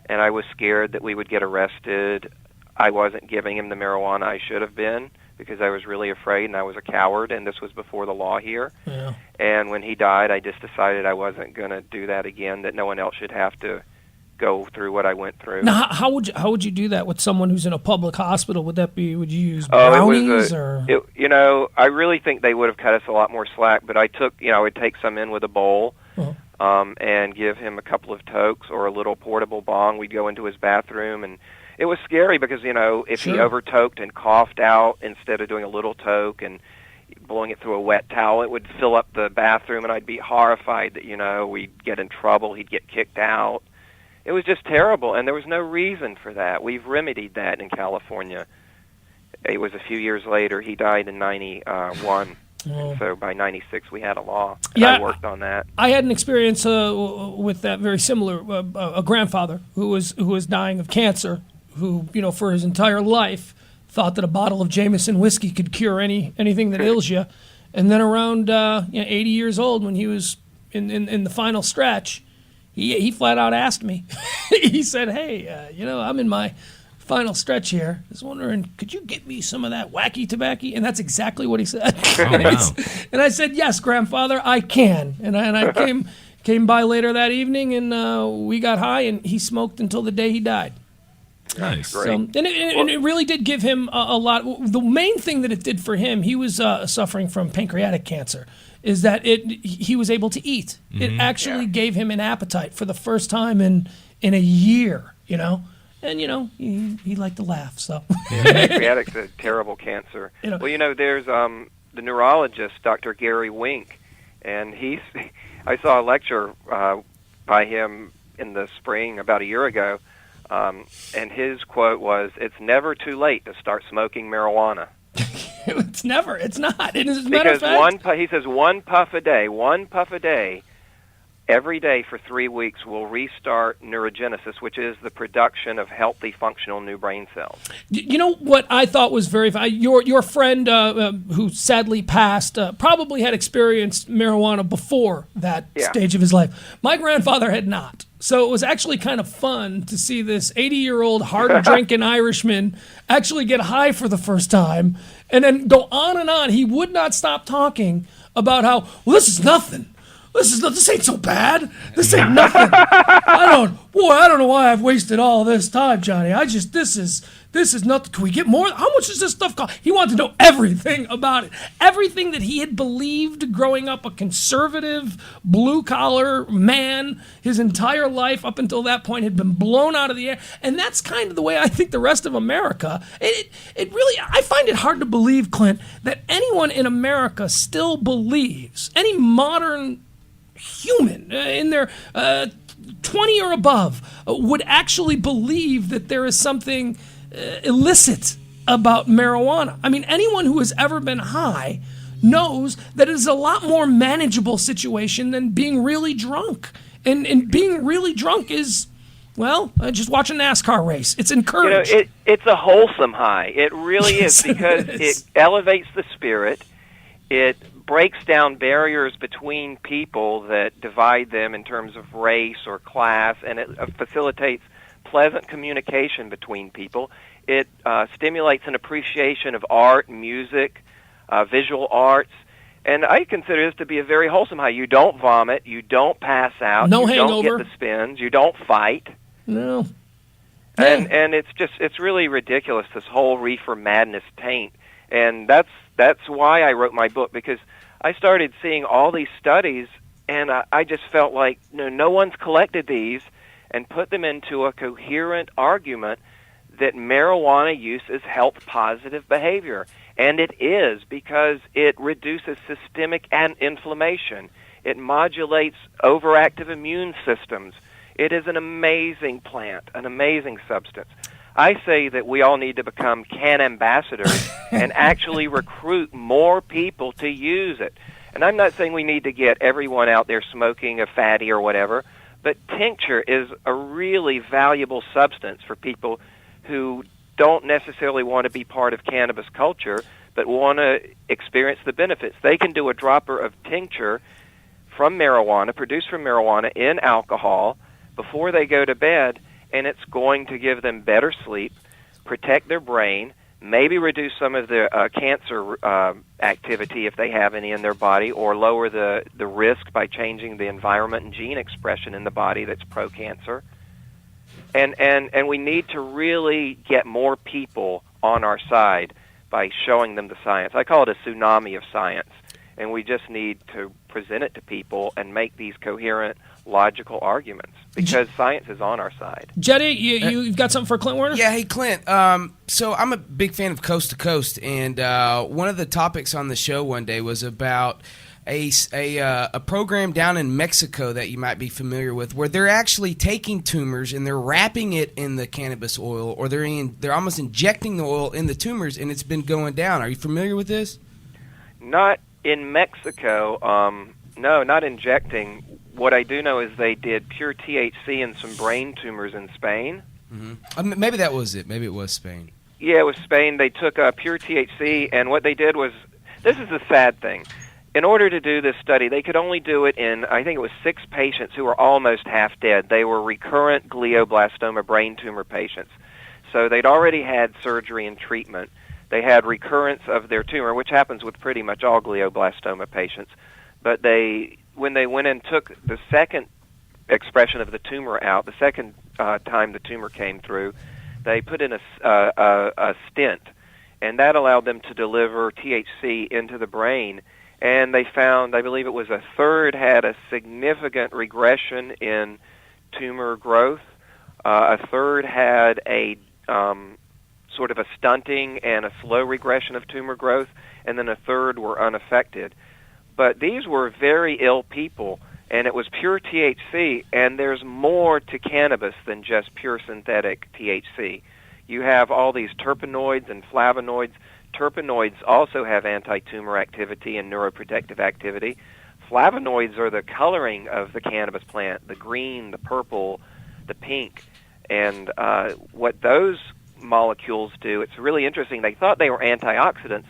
and I was scared that we would get arrested, I wasn't giving him the marijuana I should have been because I was really afraid, and I was a coward, and this was before the law here. Yeah. And when he died, I just decided I wasn't going to do that again, that no one else should have to go through what I went through. Now, how would you do that with someone who's in a public hospital? Would you use brownies or? I really think they would have cut us a lot more slack, but I would take some in with a bowl. And give him a couple of tokes or a little portable bong. We'd go into his bathroom, and it was scary because, if he over-toked and coughed out instead of doing a little toke and blowing it through a wet towel, it would fill up the bathroom, and I'd be horrified that, we'd get in trouble, he'd get kicked out. It was just terrible, and there was no reason for that. We've remedied that in California. It was a few years later. He died in 91. So by 96, we had a law. Yeah, I worked on that. I had an experience with that very similar. A grandfather who was dying of cancer, who for his entire life thought that a bottle of Jameson whiskey could cure anything that ails you, and then around 80 years old, when he was in the final stretch, he flat out asked me. He said, "Hey, I'm in my final stretch here. I was wondering, could you get me some of that wacky tobacco?" And that's exactly what he said. Oh, wow. And I said, "Yes, grandfather, I can." And I came by later that evening, and we got high, and he smoked until the day he died. Nice. So, and it really did give him a lot. The main thing that it did for him, he was suffering from pancreatic cancer, is that he was able to eat. Mm-hmm. It actually gave him an appetite for the first time in a year, And, he liked to laugh, so. Yeah, pancreatic's a terrible cancer. Well, there's the neurologist, Dr. Gary Wink, and I saw a lecture by him in the spring about a year ago, and his quote was, "It's never too late to start smoking marijuana." It's not. It is, as a matter of fact. He says one puff a day, every day for 3 weeks will restart neurogenesis, which is the production of healthy, functional new brain cells. You know what I thought was very your friend who sadly passed probably had experienced marijuana before that stage of his life. My grandfather had not. So it was actually kind of fun to see this 80-year-old hard-drinking Irishman actually get high for the first time and then go on and on. He would not stop talking about how, this is nothing. This ain't so bad. This ain't nothing. I don't know why I've wasted all this time, Johnny. This is nothing. Can we get more? How much does this stuff cost? He wanted to know everything about it. Everything that he had believed growing up, a conservative, blue-collar man, his entire life up until that point had been blown out of the air. And that's kind of the way I think the rest of America, it really, I find it hard to believe, Clint, that anyone in America still believes, any modern human in their 20 or above would actually believe that there is something illicit about marijuana. I mean, anyone who has ever been high knows that it is a lot more manageable situation than being really drunk. And being really drunk is, just watch a NASCAR race. It's encouraged. It's a wholesome high. It really is, because it elevates the spirit. It breaks down barriers between people that divide them in terms of race or class, and it facilitates pleasant communication between people. It stimulates an appreciation of art, music, visual arts, and I consider this to be a very wholesome high. You don't vomit, you don't pass out, no you hangover. Don't get the spins, you don't fight. No. And it's really ridiculous, this whole reefer madness taint. And that's why I wrote my book, because I started seeing all these studies, and I just felt like no one's collected these, and put them into a coherent argument that marijuana use is health-positive behavior. And it is, because it reduces systemic inflammation. It modulates overactive immune systems. It is an amazing plant, an amazing substance. I say that we all need to become can ambassadors and actually recruit more people to use it. And I'm not saying we need to get everyone out there smoking a fatty or whatever, but tincture is a really valuable substance for people who don't necessarily want to be part of cannabis culture, but want to experience the benefits. They can do a dropper of tincture from marijuana, produced from marijuana, in alcohol before they go to bed, and it's going to give them better sleep, protect their brain, maybe reduce some of the cancer activity if they have any in their body, or lower the risk by changing the environment and gene expression in the body that's pro-cancer. And we need to really get more people on our side by showing them the science. I call it a tsunami of science, and we just need to present it to people and make these coherent, logical arguments, because science is on our side. Jetty, you've got something for Clint Werner? Yeah, hey, Clint. So I'm a big fan of Coast to Coast, and one of the topics on the show one day was about a program down in Mexico that you might be familiar with, where they're actually taking tumors and they're wrapping it in the cannabis oil, or they're almost injecting the oil in the tumors, and it's been going down. Are you familiar with this? Not in Mexico. No, not injecting. What I do know is they did pure THC in some brain tumors in Spain. Mm-hmm. Maybe that was it. Maybe it was Spain. Yeah, it was Spain. They took pure THC, and what they did was, this is the sad thing. In order to do this study, they could only do it in, I think it was 6 patients who were almost half dead. They were recurrent glioblastoma brain tumor patients. So they'd already had surgery and treatment. They had recurrence of their tumor, which happens with pretty much all glioblastoma patients. But when they went and took the second expression of the tumor out, the second time the tumor came through, they put in a stent, and that allowed them to deliver THC into the brain. And they found, I believe it was a third had a significant regression in tumor growth. A third had a sort of a stunting and a slow regression of tumor growth, and then a third were unaffected. But these were very ill people, and it was pure THC, and there's more to cannabis than just pure synthetic THC. You have all these terpenoids and flavonoids. Terpenoids also have anti-tumor activity and neuroprotective activity. Flavonoids are the coloring of the cannabis plant, the green, the purple, the pink. And what those molecules do, it's really interesting. They thought they were antioxidants,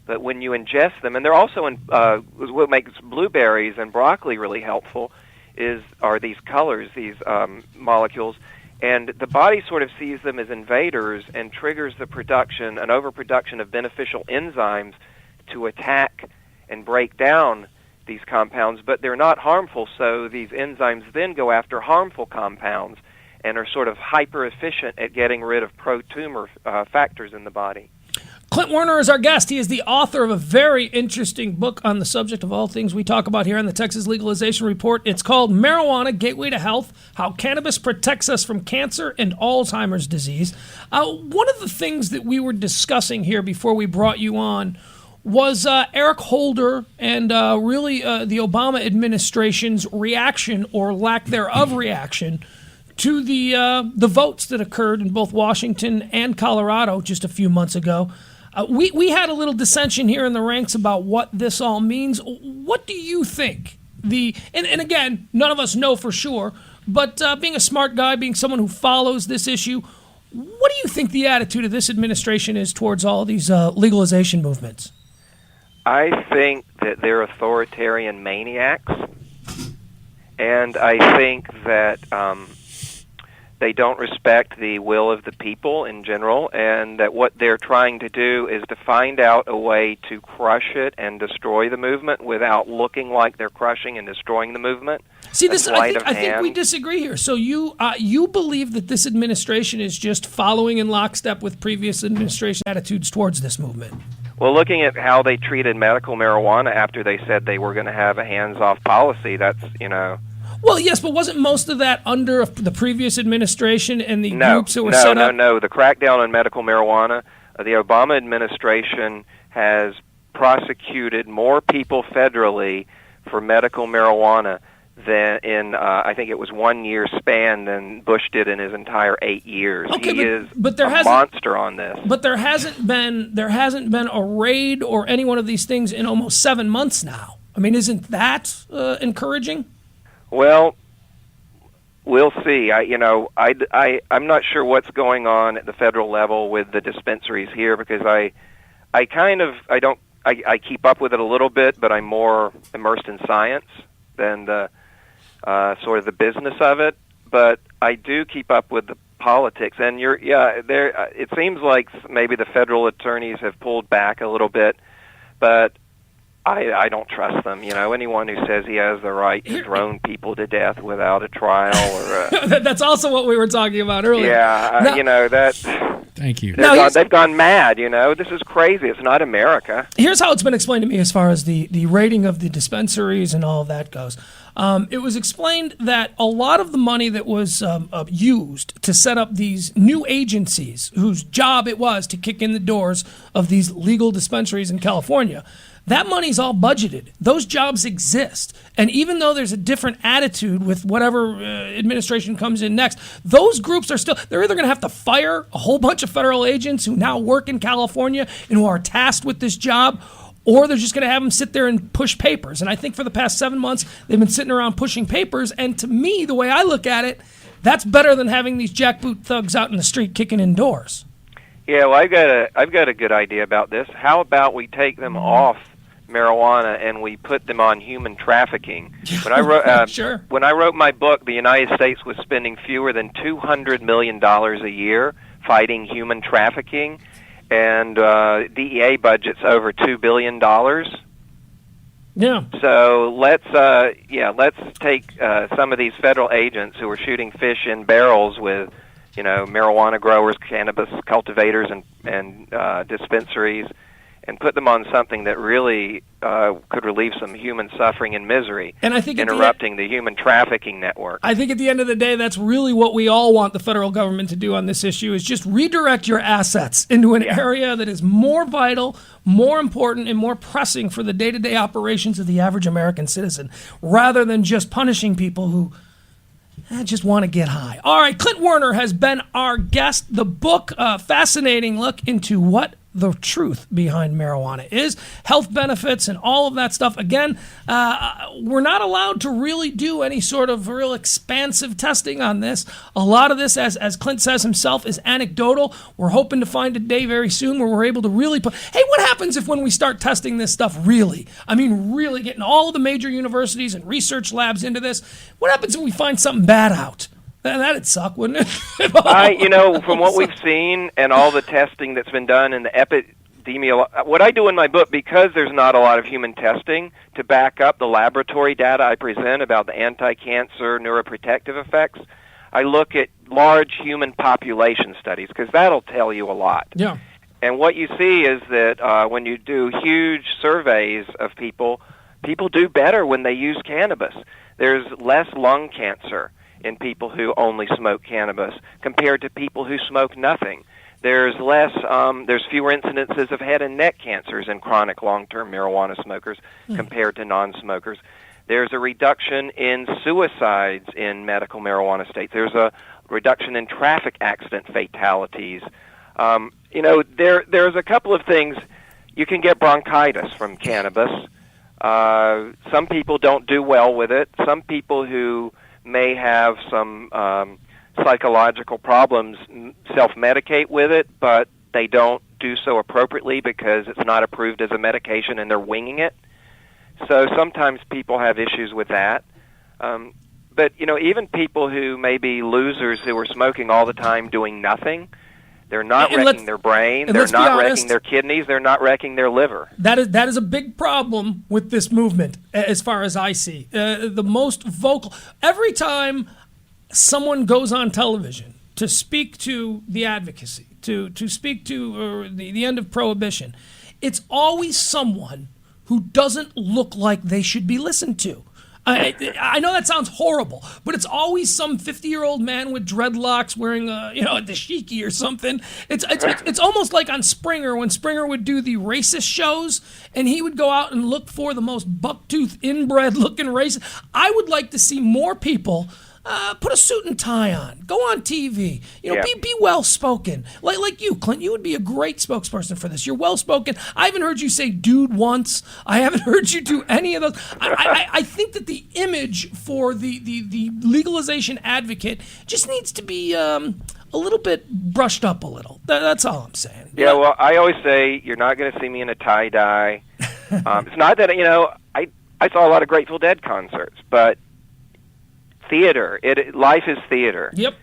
but when you ingest them, and they're also in what makes blueberries and broccoli really helpful, are these colors, these molecules. And the body sort of sees them as invaders and triggers the production, an overproduction of beneficial enzymes to attack and break down these compounds, but they're not harmful, so these enzymes then go after harmful compounds and are sort of hyper-efficient at getting rid of pro-tumor factors in the body. Clint Werner is our guest. He is the author of a very interesting book on the subject of all things we talk about here on the Texas Legalization Report. It's called Marijuana, Gateway to Health, How Cannabis Protects Us from Cancer and Alzheimer's Disease. One of the things that we were discussing here before we brought you on was Eric Holder and really the Obama administration's reaction, or lack thereof reaction, to the votes that occurred in both Washington and Colorado just a few months ago. We had a little dissension here in the ranks about what this all means. What do you think? And again, none of us know for sure, but being a smart guy, being someone who follows this issue, what do you think the attitude of this administration is towards all these legalization movements? I think that they're authoritarian maniacs, and I think that they don't respect the will of the people in general, and that what they're trying to do is to find out a way to crush it and destroy the movement without looking like they're crushing and destroying the movement. See, this I think we disagree here. So you believe that this administration is just following in lockstep with previous administration attitudes towards this movement? Well, looking at how they treated medical marijuana after they said they were going to have a hands-off policy, that's, Well, yes, but wasn't most of that under the previous administration and the No, groups that were set up? No. The crackdown on medical marijuana, the Obama administration has prosecuted more people federally for medical marijuana than in, I think it was 1 year span than Bush did in his entire 8 years. Okay, he is but there a monster on this. But there hasn't been a raid or any one of these things in almost 7 months now. I mean, isn't that encouraging? Well, we'll see. I'm not sure what's going on at the federal level with the dispensaries here because I keep up with it a little bit, but I'm more immersed in science than the sort of the business of it. But I do keep up with the politics, and it seems like maybe the federal attorneys have pulled back a little bit, but I don't trust them. Anyone who says he has the right to drone people to death without a trial or that's also what we were talking about earlier. Yeah, that. Thank you. They've gone mad. This is crazy. It's not America. Here's how it's been explained to me as far as the rating of the dispensaries and all of that goes. It was explained that a lot of the money that was used to set up these new agencies whose job it was to kick in the doors of these legal dispensaries in California, that money's all budgeted. Those jobs exist. And even though there's a different attitude with whatever administration comes in next, those groups are still, they're either going to have to fire a whole bunch of federal agents who now work in California and who are tasked with this job, or they're just going to have them sit there and push papers. And I think for the past 7 months, they've been sitting around pushing papers. And to me, the way I look at it, that's better than having these jackboot thugs out in the street kicking in doors. Yeah, well, I've got a good idea about this. How about we take them off marijuana and we put them on human trafficking? When I wrote Sure. When I wrote my book, the United States was spending fewer than $200 million a year fighting human trafficking, and DEA budget's over $2 billion. Yeah. So let's take some of these federal agents who are shooting fish in barrels with, marijuana growers, cannabis cultivators, and dispensaries, and put them on something that really could relieve some human suffering and misery, and I think interrupting the human trafficking network. I think at the end of the day, that's really what we all want the federal government to do on this issue, is just redirect your assets into an area that is more vital, more important, and more pressing for the day-to-day operations of the average American citizen, rather than just punishing people who just want to get high. All right, Clint Werner has been our guest. The book, fascinating look into what the truth behind marijuana is, health benefits, and all of that stuff. Again, we're not allowed to really do any sort of real expansive testing on this. A lot of this, as Clint says himself, is anecdotal. We're hoping to find a day very soon where we're able to really put, hey, what happens if when we start testing this stuff really? I mean, really getting all of the major universities and research labs into this. What happens if we find something bad out? That'd suck, wouldn't it? From what we've seen and all the testing that's been done in the epidemiology, what I do in my book, because there's not a lot of human testing to back up the laboratory data I present about the anti-cancer neuroprotective effects, I look at large human population studies, because that'll tell you a lot. Yeah. And what you see is that when you do huge surveys of people do better when they use cannabis. There's less lung cancer in people who only smoke cannabis compared to people who smoke nothing. There's fewer incidences of head and neck cancers in chronic long-term marijuana smokers compared to non-smokers. There's a reduction in suicides in medical marijuana states. There's a reduction in traffic accident fatalities. There's a couple of things. You can get bronchitis from cannabis. Some people don't do well with it. Some people who may have some psychological problems self-medicate with it, but they don't do so appropriately because it's not approved as a medication and they're winging it. So sometimes people have issues with that. But, even people who may be losers who are smoking all the time doing nothing, they're not wrecking their brain, they're not wrecking their kidneys, they're not wrecking their liver. That is a big problem with this movement, as far as I see. The most vocal, every time someone goes on television to speak to the advocacy, to speak to the end of prohibition, it's always someone who doesn't look like they should be listened to. I know that sounds horrible, but it's always some 50-year-old man with dreadlocks wearing a dashiki or something. It's almost like on Springer, when Springer would do the racist shows and he would go out and look for the most bucktooth inbred looking racist. I would like to see more people put a suit and tie on. Go on TV. Be well spoken. Like you, Clint. You would be a great spokesperson for this. You're well spoken. I haven't heard you say "dude" once. I haven't heard you do any of those. I think that the image for the legalization advocate just needs to be a little bit brushed up a little. That's all I'm saying. Yeah. Well, I always say you're not going to see me in a tie dye. It's not that I saw a lot of Grateful Dead concerts, but theater. Life is theater. Yep.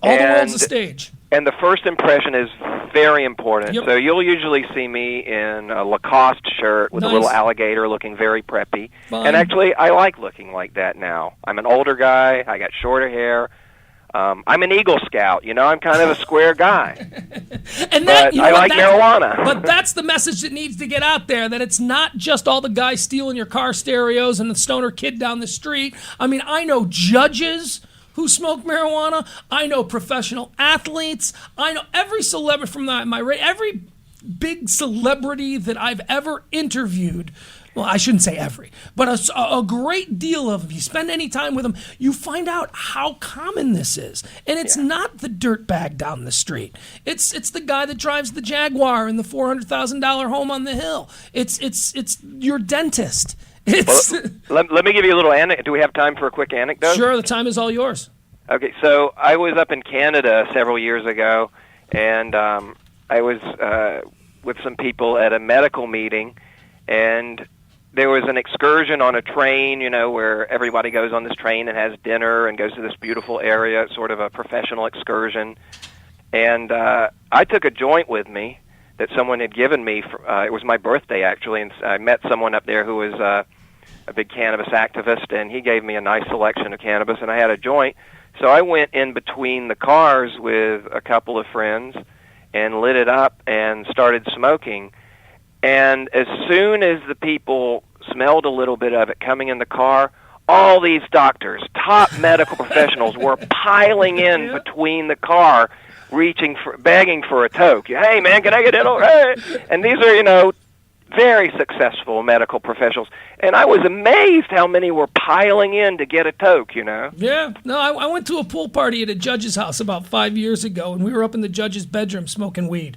All the world's a stage. And the first impression is very important. Yep. So you'll usually see me in a Lacoste shirt with a little alligator looking very preppy. Fine. And actually, I like looking like that now. I'm an older guy. I got shorter hair. I'm an Eagle Scout. I'm kind of a square guy. And I like marijuana. But that's the message that needs to get out there, that it's not just all the guys stealing your car stereos and the stoner kid down the street. I mean, I know judges who smoke marijuana. I know professional athletes. I know every celebrity from every big celebrity that I've ever interviewed. Well, I shouldn't say every, but a great deal of them. If you spend any time with them, you find out how common this is. And it's not the dirtbag down the street. It's the guy that drives the Jaguar in the $400,000 home on the hill. It's your dentist. Let me give you a little anecdote. Do we have time for a quick anecdote? Sure, the time is all yours. Okay, so I was up in Canada several years ago, and I was with some people at a medical meeting, and there was an excursion on a train, where everybody goes on this train and has dinner and goes to this beautiful area, sort of a professional excursion. And I took a joint with me that someone had given me. It was my birthday, actually, and I met someone up there who was a big cannabis activist, and he gave me a nice selection of cannabis, and I had a joint. So I went in between the cars with a couple of friends and lit it up and started smoking. And as soon as the people smelled a little bit of it coming in the car, all these doctors, top medical professionals, were piling in between the car, begging for a toke. Hey, man, can I get in? Hey. And these are, very successful medical professionals. And I was amazed how many were piling in to get a toke, Yeah. No, I went to a pool party at a judge's house about 5 years ago, and we were up in the judge's bedroom smoking weed.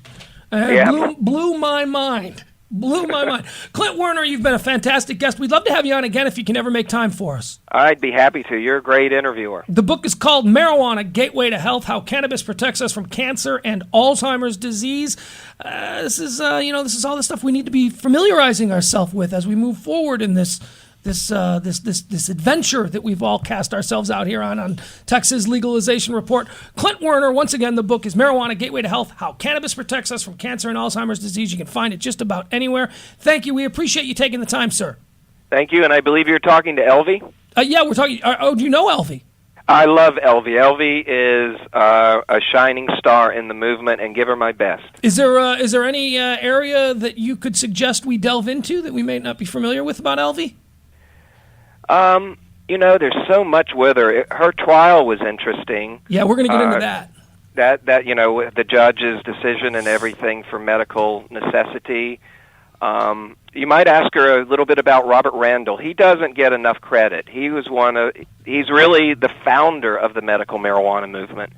And blew my mind. Blew my mind. Clint Werner, you've been a fantastic guest. We'd love to have you on again if you can ever make time for us. I'd be happy to. You're a great interviewer. The book is called Marijuana, Gateway to Health, How Cannabis Protects Us from Cancer and Alzheimer's Disease. This is all the stuff we need to be familiarizing ourselves with as we move forward in this adventure that we've all cast ourselves out here on Texas Legalization Report. Clint Werner, once again, the book is Marijuana, Gateway to Health, How Cannabis Protects Us from Cancer and Alzheimer's Disease. You can find it just about anywhere. Thank you. We appreciate you taking the time, sir. Thank you, and I believe you're talking to Elvy? Yeah, we're talking. Do you know Elvy? I love Elvy. Elvy is a shining star in the movement, and give her my best. Is there any area that you could suggest we delve into that we may not be familiar with about Elvy? There's so much with her. Her trial was interesting. Yeah, we're going to get into that. With the judge's decision and everything for medical necessity. You might ask her a little bit about Robert Randall. He doesn't get enough credit. He's really the founder of the medical marijuana movement.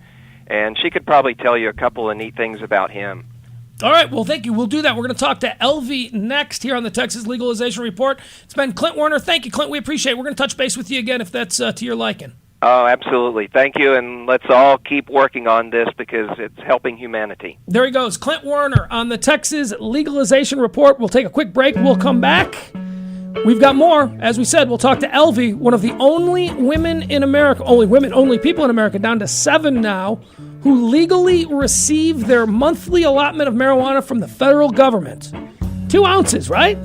And she could probably tell you a couple of neat things about him. All right, well, thank you. We'll do that. We're going to talk to Elvy next here on the Texas Legalization Report. It's been Clint Werner. Thank you, Clint. We appreciate it. We're going to touch base with you again if that's to your liking. Oh, absolutely. Thank you, and let's all keep working on this because it's helping humanity. There he goes, Clint Werner on the Texas Legalization Report. We'll take a quick break. We'll come back. We've got more. As we said, we'll talk to Elvy, one of the only women in America, only people in America, down to 7 now, who legally receive their monthly allotment of marijuana from the federal government. 2 ounces, right?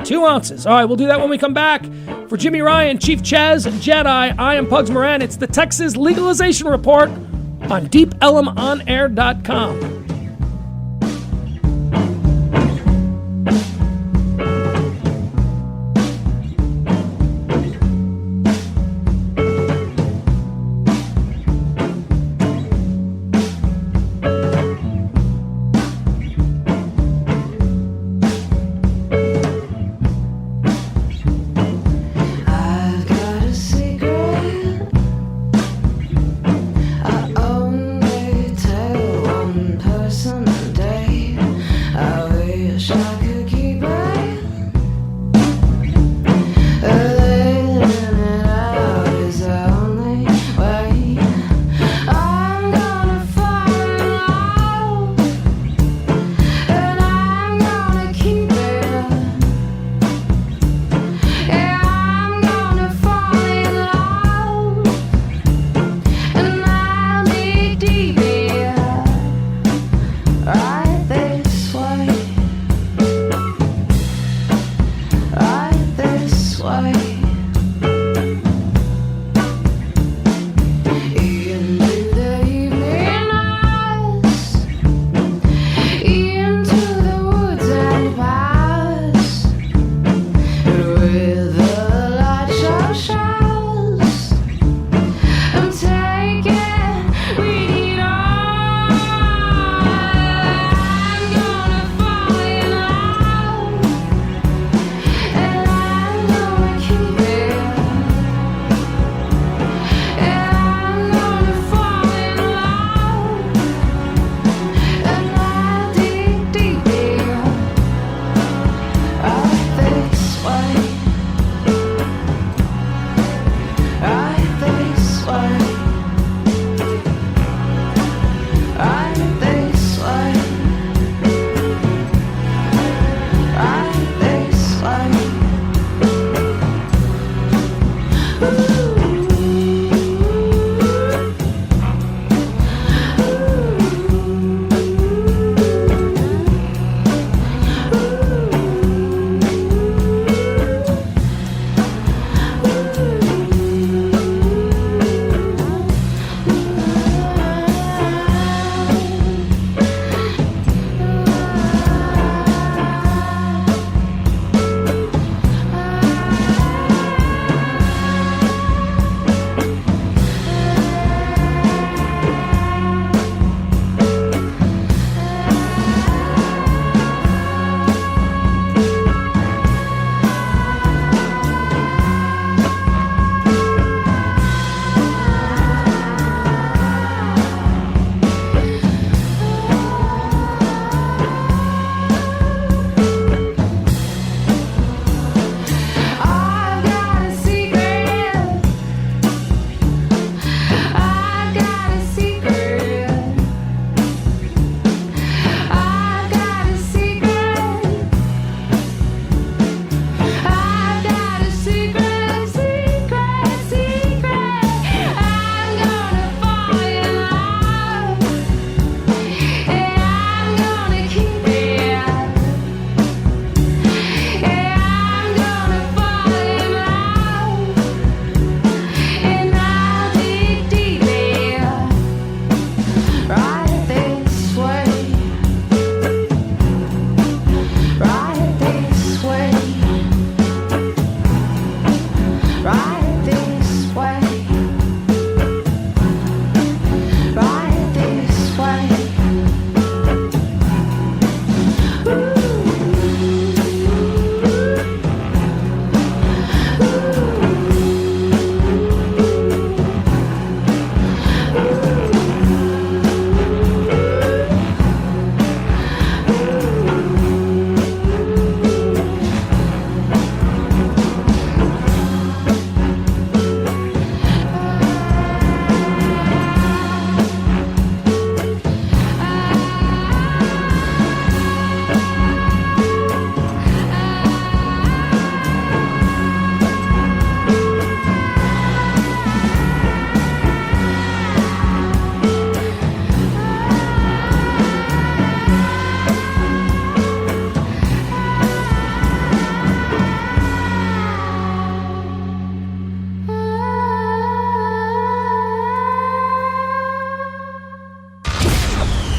2 ounces. All right, we'll do that when we come back. For Jimmy Ryan, Chief Chaz, Jedi, I am Pugs Moran. It's the Texas Legalization Report on DeepElemOnAir.com.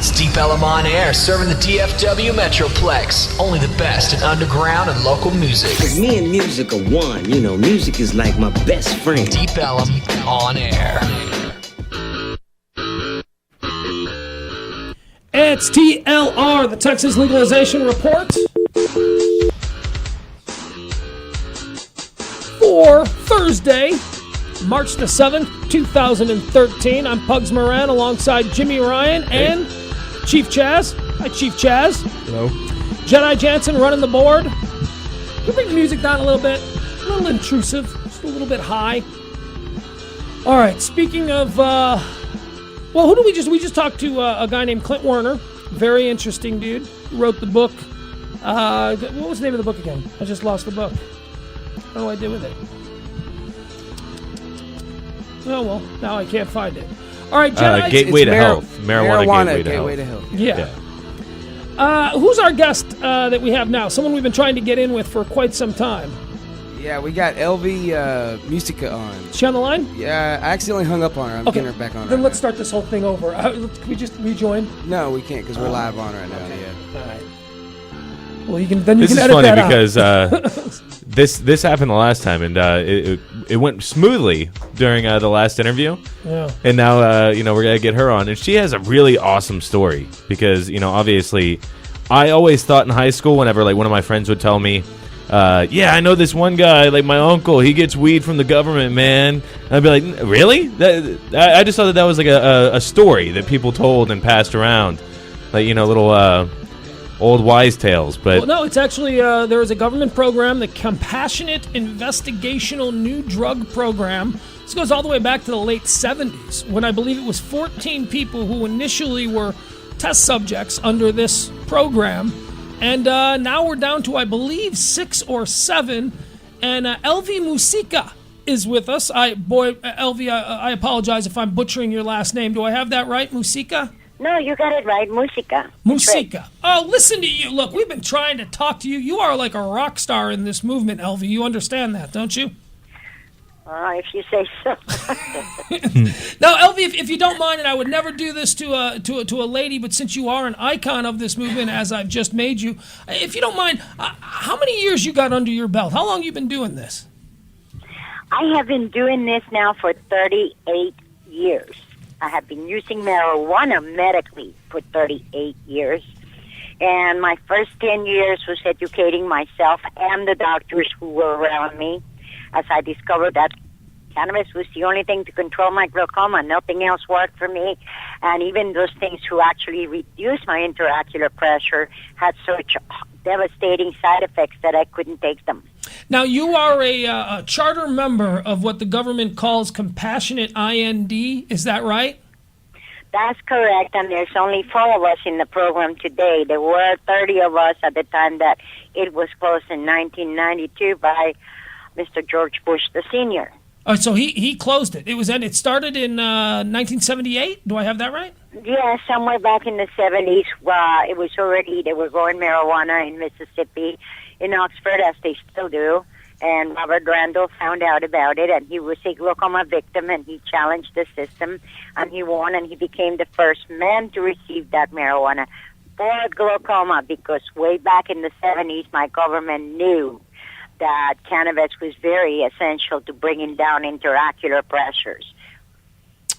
It's Deep Ellum on air, serving the DFW Metroplex. Only the best in underground and local music. 'Cause me and music are one. You know, music is like my best friend. Deep Ellum on air. It's TLR, the Texas Legalization Report. For Thursday, March the 7th, 2013. I'm Pugs Moran alongside Jimmy Ryan and Chief Chaz. Hi, Chief Chaz. Hello. Jedi Jansen running the board. Can you bring the music down a little bit? A little intrusive, just a little bit high. All right, speaking of, well, who did we just talked to a guy named Clint Werner. Very interesting dude. He wrote the book. What was the name of the book again? I just lost the book. What do I do with it? Oh, well, now I can't find it. All right, Jedi. Gateway to Health. Marijuana Gateway to Health. Yeah. Who's our guest that we have now? Someone we've been trying to get in with for quite some time. Yeah, we got Elvy Musikka on. Is she on the line? Yeah, I accidentally hung up on her. I'm Okay, getting her back on. then right let's now. start this whole thing over. Can we just rejoin? No, we can't because we're live on right now. Yeah. All right. Well, you can edit This is funny that out. because this happened the last time, and it went smoothly during the last interview. Yeah. And now we're gonna get her on, and she has a really awesome story because obviously, I always thought in high school whenever like one of my friends would tell me, yeah, I know this one guy, like my uncle, he gets weed from the government, man. And I'd be like, really? I just thought that was like a story that people told and passed around, like little old wise tales. But Well, no, it's actually there is a government program, the Compassionate Investigational New Drug Program. This goes all the way back to the late 70s, when I believe it was 14 people who initially were test subjects under this program. And now we're down to, I believe, 6 or 7. And Elvy Musikka is with us. Elvy, I apologize if I'm butchering your last name. Do I have that right, Musikka? No, you got it right. Musikka. Musikka. Oh, listen to you. Look, we've been trying to talk to you. You are like a rock star in this movement, Elvy. You understand that, don't you? If you say so. Now, Elvy, if you don't mind, and I would never do this to a lady, but since you are an icon of this movement, as I've just made you, if you don't mind, how many years you got under your belt? How long you been doing this? I have been doing this now for 38 years. I have been using marijuana medically for 38 years. And my first 10 years was educating myself and the doctors who were around me as I discovered that cannabis was the only thing to control my glaucoma. Nothing else worked for me. And even those things who actually reduced my intraocular pressure had such devastating side effects that I couldn't take them. Now, you are a charter member of what the government calls Compassionate IND. Is that right? That's correct, and there's only 4 of us in the program today. There were 30 of us at the time that it was closed in 1992 by Mr. George Bush, the senior. Oh, so he closed it. It started in 1978. Do I have that right? Yeah, somewhere back in the 70s. It was already, they were growing marijuana in Mississippi, in Oxford, as they still do. And Robert Randall found out about it, and he was a glaucoma victim, and he challenged the system, and he won, and he became the first man to receive that marijuana for glaucoma, because way back in the 70s, my government knew that cannabis was very essential to bringing down intraocular pressures.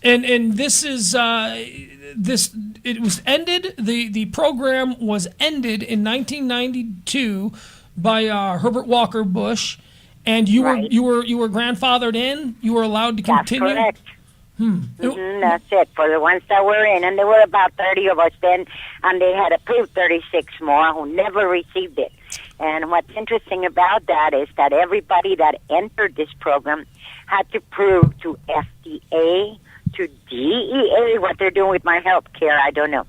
And this is it was ended. The program was ended in 1992 by Herbert Walker Bush, and you Right. were grandfathered in. You were allowed to continue. That's correct. That's it, for the ones that were in. And there were about 30 of us then, and they had approved 36 more who never received it. And what's interesting about that is that everybody that entered this program had to prove to FDA, to DEA, what they're doing with my health care, I don't know,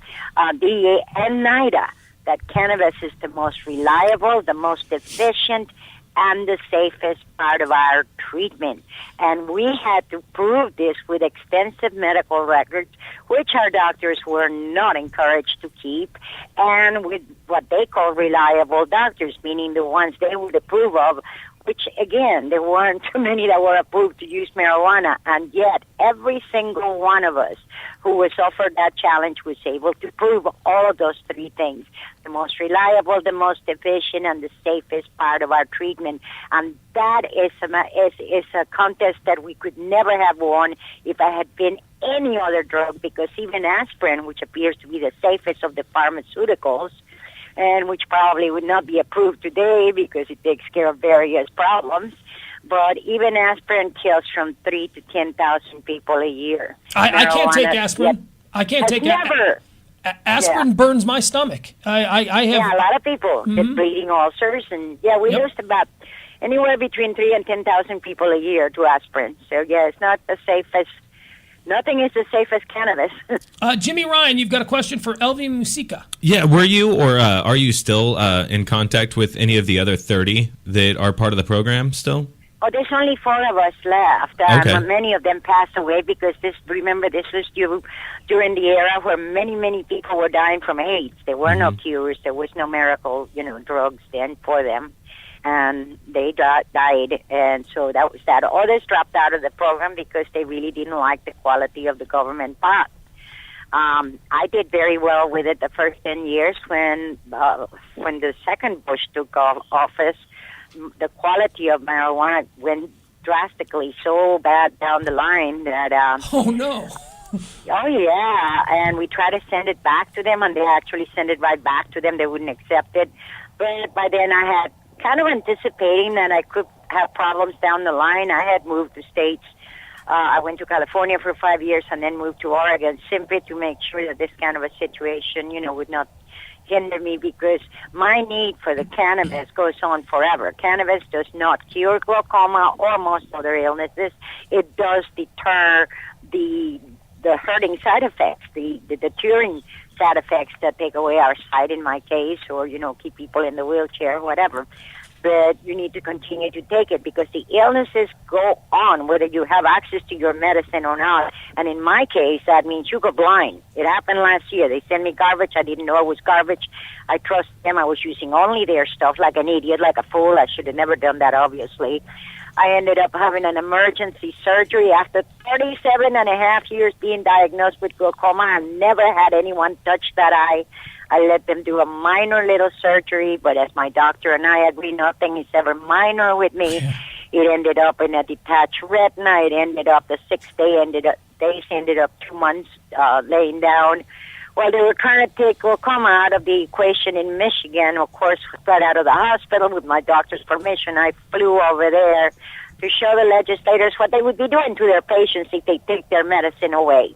DEA and NIDA, that cannabis is the most reliable, the most efficient, and the safest part of our treatment. And we had to prove this with extensive medical records, which our doctors were not encouraged to keep, and with what they call reliable doctors, meaning the ones they would approve of which, again, there weren't too many that were approved to use marijuana, and yet every single one of us who was offered that challenge was able to prove all of those three things: the most reliable, the most efficient, and the safest part of our treatment. And that is a contest that we could never have won if I had been any other drug, because even aspirin, which appears to be the safest of the pharmaceuticals, and which probably would not be approved today because it takes care of various problems. But even aspirin kills from 3,000 to 10,000 people a year. I can't take aspirin. I can't take never. Aspirin. Burns my stomach. I have. Yeah, a lot of people get bleeding ulcers, and we lose about anywhere between 3,000 and 10,000 people a year to aspirin. So it's not the safest. Nothing is as safe as cannabis. Jimmy Ryan, you've got a question for Elvy Musikka. Yeah, were you or are you still in contact with any of the other 30 that are part of the program still? Oh, there's only 4 of us left. Okay. Many of them passed away because this was during the era where many people were dying from AIDS. There were no cures. There was no miracle, drugs then for them. And they died, and so that was that. Others dropped out of the program because they really didn't like the quality of the government pot. I did very well with it the first 10 years. When the second Bush took office, the quality of marijuana went drastically so bad down the line that... oh, no. Oh, yeah, and we tried to send it back to them, and they actually sent it right back to them. They wouldn't accept it. But by then I had... kind of anticipating that I could have problems down the line, I had moved to states. I went to California for 5 years and then moved to Oregon simply to make sure that this kind of a situation, would not hinder me, because my need for the cannabis goes on forever. Cannabis does not cure glaucoma or most other illnesses. It does deter the hurting side effects, the deterring side effects that take away our sight in my case, or, keep people in the wheelchair, whatever. But you need to continue to take it because the illnesses go on whether you have access to your medicine or not. And in my case, that means you go blind. It happened last year. They sent me garbage. I didn't know it was garbage. I trust them. I was using only their stuff like an idiot, like a fool. I should have never done that, obviously. I ended up having an emergency surgery after 37 and a half years being diagnosed with glaucoma. I've never had anyone touch that eye. I let them do a minor little surgery, but as my doctor and I agree, nothing is ever minor with me. It ended up in a detached retina. It ended up the 6th day, ended up 2 months laying down. Well, they were trying to take glaucoma out of the equation in Michigan. Of course, got out of the hospital with my doctor's permission. I flew over there to show the legislators what they would be doing to their patients if they take their medicine away.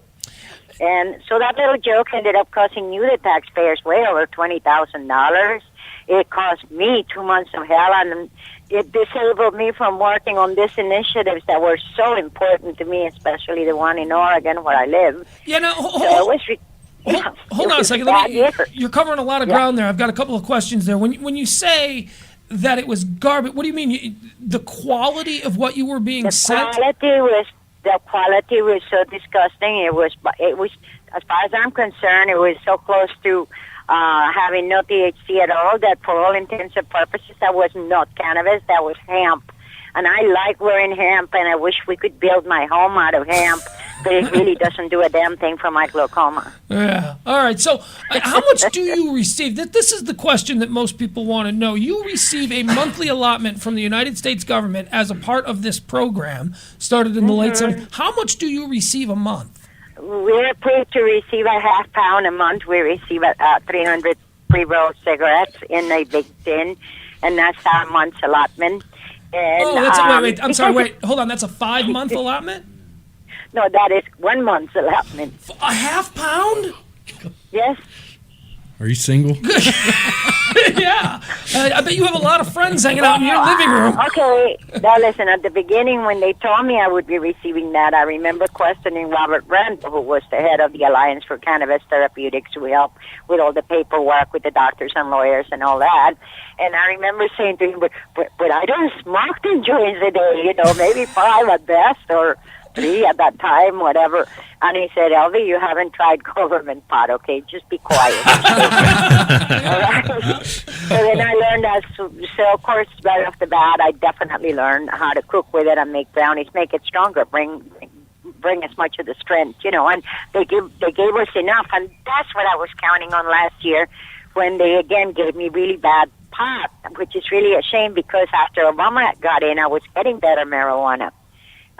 And so that little joke ended up costing you, the taxpayers, way over $20,000. It cost me 2 months of hell, and it disabled me from working on these initiatives that were so important to me, especially the one in Oregon where I live. Hold on a second. You're covering a lot of ground there. I've got a couple of questions there. When you say that it was garbage, what do you mean? The quality of what you were being sent? The quality was so disgusting. It was, as far as I'm concerned, it was so close to having no THC at all that for all intents and purposes, that was not cannabis, that was hemp. And I like wearing hemp, and I wish we could build my home out of hemp, but it really doesn't do a damn thing for my glaucoma. Yeah. All right. So how much do you receive? This is the question that most people want to know. You receive a monthly allotment from the United States government as a part of this program, started in the late 70s. How much do you receive a month? We're approved to receive a half pound a month. We receive 300 pre-rolled cigarettes in a big tin, and that's our month's allotment. And, wait. I'm sorry. Wait, hold on. That's a 5-month allotment? No, that is 1 month's allotment. A half pound? Yes. Are you single? Yeah. I bet you have a lot of friends hanging out in your living room. Okay. Now, listen, at the beginning when they told me I would be receiving that, I remember questioning Robert Randall, who was the head of the Alliance for Cannabis Therapeutics, who helped with all the paperwork with the doctors and lawyers and all that. And I remember saying to him, but I don't smoke 10 joints a day, maybe 5 at best, or 3 at that time, whatever. And he said, Elvy, you haven't tried government pot, okay? Just be quiet. All right? So then I learned that. So, of course, right off the bat, I definitely learned how to cook with it and make brownies, make it stronger, bring as much of the strength, and they gave us enough. And that's what I was counting on last year when they, again, gave me really bad pot, which is really a shame because after Obama got in, I was getting better marijuana.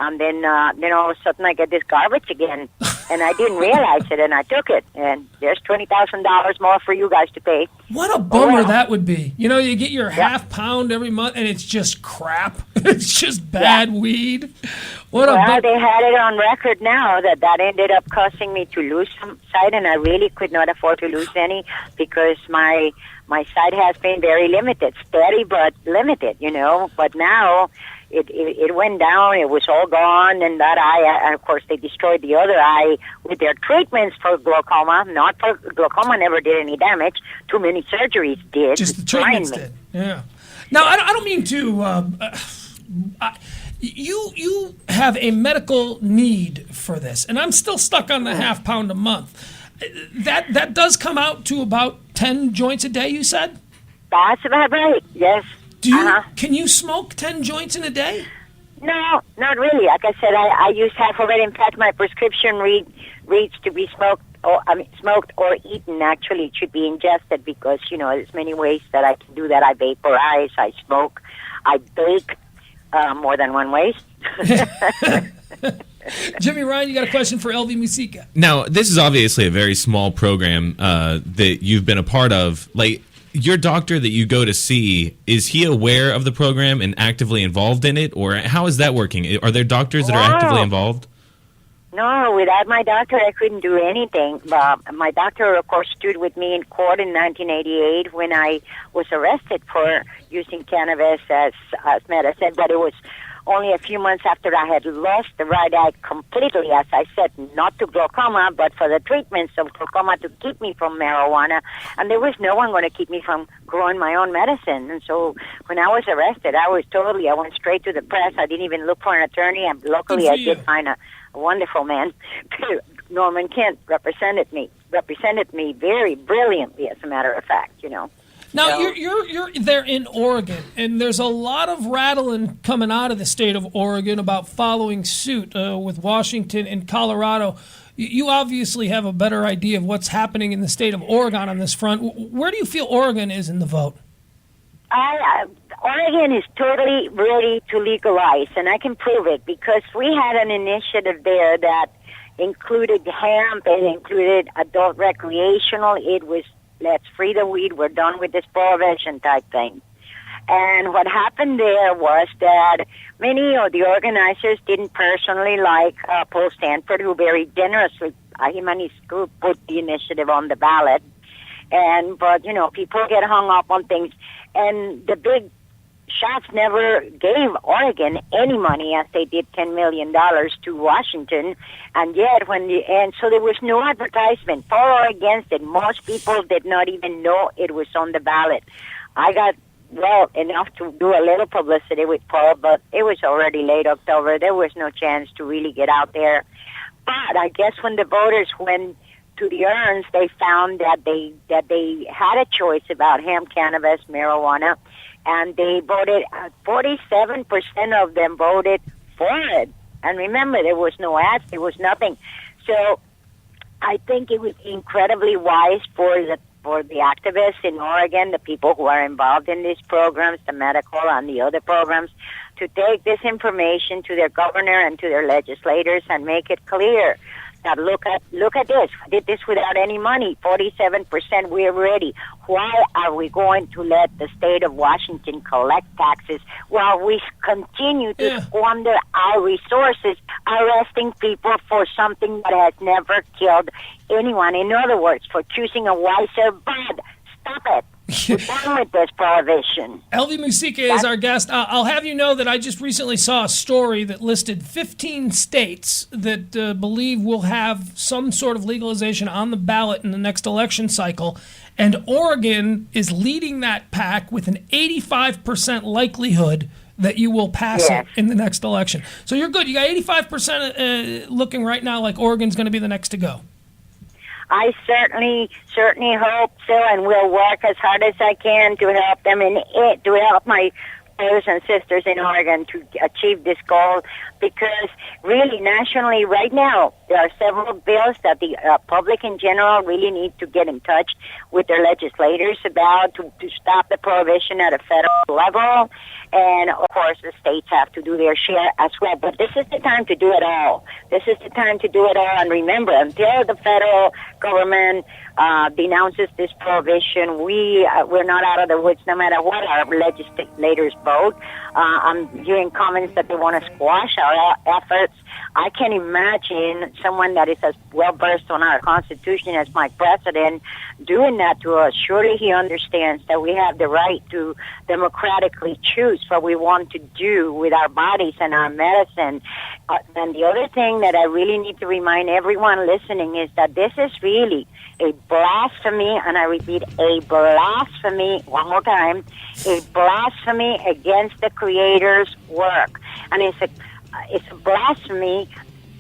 And then all of a sudden I get this garbage again, and I didn't realize it, and I took it, and there's $20,000 more for you guys to pay. What a bummer that would be. You get your half pound every month, and it's just crap. It's just bad weed. They had it on record now that ended up causing me to lose some sight, and I really could not afford to lose any because my sight has been very limited, steady but limited, But now it went down. It was all gone, and that eye, and of course, they destroyed the other eye with their treatments for glaucoma. Not for glaucoma, never did any damage. Too many surgeries did. Just the treatments did. Yeah. Now, I don't mean to. You have a medical need for this, and I'm still stuck on the half pound a month. That does come out to about 10 joints a day, you said? That's about right, yes. Can you smoke 10 joints in a day? No, not really. Like I said, I use half of it. In fact, my prescription reads to be smoked or eaten. Actually, it should be ingested because, there's many ways that I can do that. I vaporize, I smoke, I bake, more than one way. Jimmy Ryan, you got a question for Elvy Musikka. Now, this is obviously a very small program that you've been a part of. Like, your doctor that you go to see, is he aware of the program and actively involved in it? Or how is that working? Are there doctors that are actively involved? No, without my doctor, I couldn't do anything. My doctor, of course, stood with me in court in 1988 when I was arrested for using cannabis as medicine, but it was only a few months after I had lost the right eye completely, as I said, not to glaucoma, but for the treatments of glaucoma to keep me from marijuana. And there was no one going to keep me from growing my own medicine. And so when I was arrested, I went straight to the press. I didn't even look for an attorney. And luckily, I did find a wonderful man. Norman Kent represented me very brilliantly, as a matter of fact, Now, you're there in Oregon, and there's a lot of rattling coming out of the state of Oregon about following suit with Washington and Colorado. You obviously have a better idea of what's happening in the state of Oregon on this front. Where do you feel Oregon is in the vote? Oregon is totally ready to legalize, and I can prove it because we had an initiative there that included hemp, it included adult recreational, it was let's free the weed, we're done with this prohibition type thing. And what happened there was that many of the organizers didn't personally like Paul Stanford, who very generously, him and his group put the initiative on the ballot. But people get hung up on things. And the big shots never gave Oregon any money, as they did $10 million to Washington. And yet, so there was no advertisement for or against it. Most people did not even know it was on the ballot. I got, enough to do a little publicity with Paul, but it was already late October. There was no chance to really get out there. But I guess when the voters went to the urns, they found that they had a choice about hemp, cannabis, marijuana, and they voted, 47% of them voted for it. And remember, there was no ads, there was nothing. So I think it was incredibly wise for the activists in Oregon, the people who are involved in these programs, the medical and the other programs, to take this information to their governor and to their legislators and make it clear that look at this. We did this without any money. 47%, we're ready. Why are we going to let the state of Washington collect taxes while we continue to squander our resources, arresting people for something that has never killed anyone? In other words, for choosing a wiser bud. Stop it. We're done with this prohibition. Elvy Musikka is our guest. I'll have you know that I just recently saw a story that listed 15 states that believe will have some sort of legalization on the ballot in the next election cycle. And Oregon is leading that pack with an 85% likelihood that you will pass Yes. it in the next election. So you're good. You got 85% looking right now like Oregon's going to be the next to go. I certainly hope so, and will work as hard as I can to help them to help my brothers and sisters in Oregon to achieve this goal. Because really, nationally, right now, there are several bills that the public in general really need to get in touch with their legislators about to stop the prohibition at a federal level. And, of course, the states have to do their share as well. But this is the time to do it all. This is the time to do it all. And remember, until the federal government denounces this prohibition, we're not out of the woods no matter what our legislators vote. I'm hearing comments that they want to squash our efforts. I can imagine someone that is as well versed on our Constitution as my president doing that to us. Surely he understands that we have the right to democratically choose what we want to do with our bodies and our medicine. And the other thing that I really need to remind everyone listening is that this is really a blasphemy, and I repeat, a blasphemy, one more time, a blasphemy against the Creator's work. And it's a blasphemy.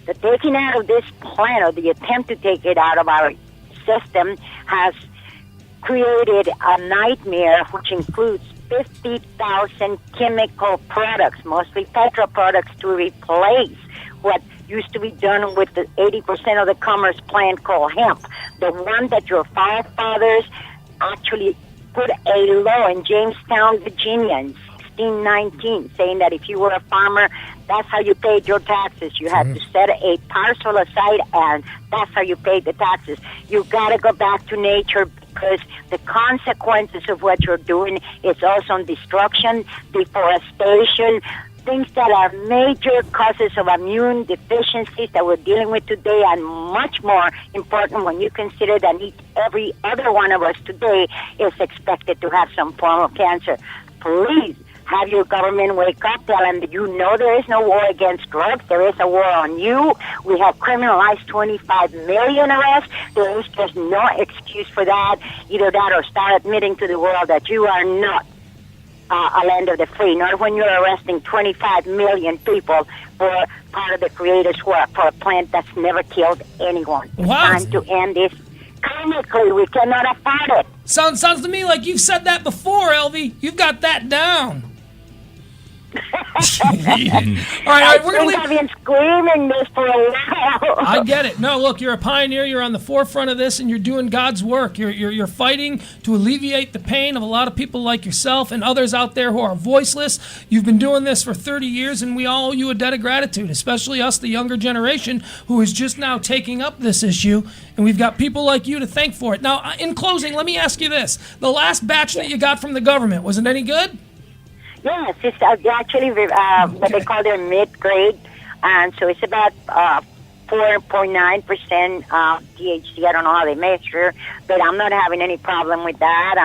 The taking out of this plan, or the attempt to take it out of our system, has created a nightmare which includes 50,000 chemical products, mostly petrol products, to replace what used to be done with the 80% of the commerce plant called hemp, the one that your forefathers actually put a law in Jamestown, Virginia in 1619, saying that if you were a farmer, that's how you paid your taxes. You had to set a parcel aside, and that's how you paid the taxes. You got to go back to nature, because the consequences of what you're doing is also destruction, deforestation, things that are major causes of immune deficiencies that we're dealing with today, and much more important when you consider that every other one of us today is expected to have some form of cancer. Please have your government wake up, tell them that you know there is no war against drugs, there is a war on you. We have criminalized 25 million arrests. There is just no excuse for that. Either that or start admitting to the world that you are not a land of the free, not when you're arresting 25 million people for part of the Creator's work, for a plant that's never killed anyone. Wow. It's time to end this. Chemically, we cannot afford it. Sounds to me like you've said that before, Elvy. You've got that down. All right, we're gonna leave. I've been screaming this for a while. I get it. No, look, you're a pioneer. You're on the forefront of this, and you're doing God's work. You're fighting to alleviate the pain of a lot of people like yourself and others out there who are voiceless. You've been doing this for 30 years, and we all owe you a debt of gratitude, especially us, the younger generation, who is just now taking up this issue, and we've got people like you to thank for it. Now, in closing, let me ask you this. The last batch that you got from the government, was it any good? Yes, it's actually what they call their mid-grade, and so it's about 4.9% THC. I don't know how they measure, but I'm not having any problem with that.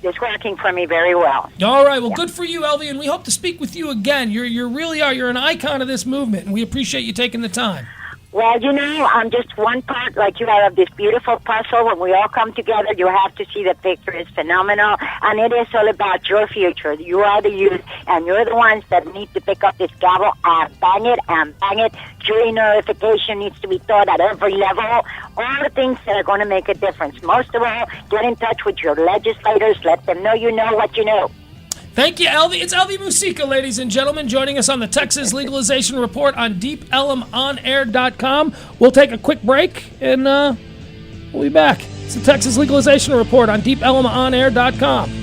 It's working for me very well. All right, well, good for you, Elvy, and we hope to speak with you again. You're an icon of this movement, and we appreciate you taking the time. Well, I'm just one part, like you have this beautiful puzzle. When we all come together, you have to see the picture. It's phenomenal, and it is all about your future. You are the youth, and you're the ones that need to pick up this gavel and bang it. Jury notification needs to be taught at every level. All the things that are going to make a difference. Most of all, get in touch with your legislators. Let them know you know what you know. Thank you, Elvy. It's Elvy Musikka, ladies and gentlemen, joining us on the Texas Legalization Report on DeepElmOnAir.com. We'll take a quick break, and we'll be back. It's the Texas Legalization Report on DeepElmOnAir.com.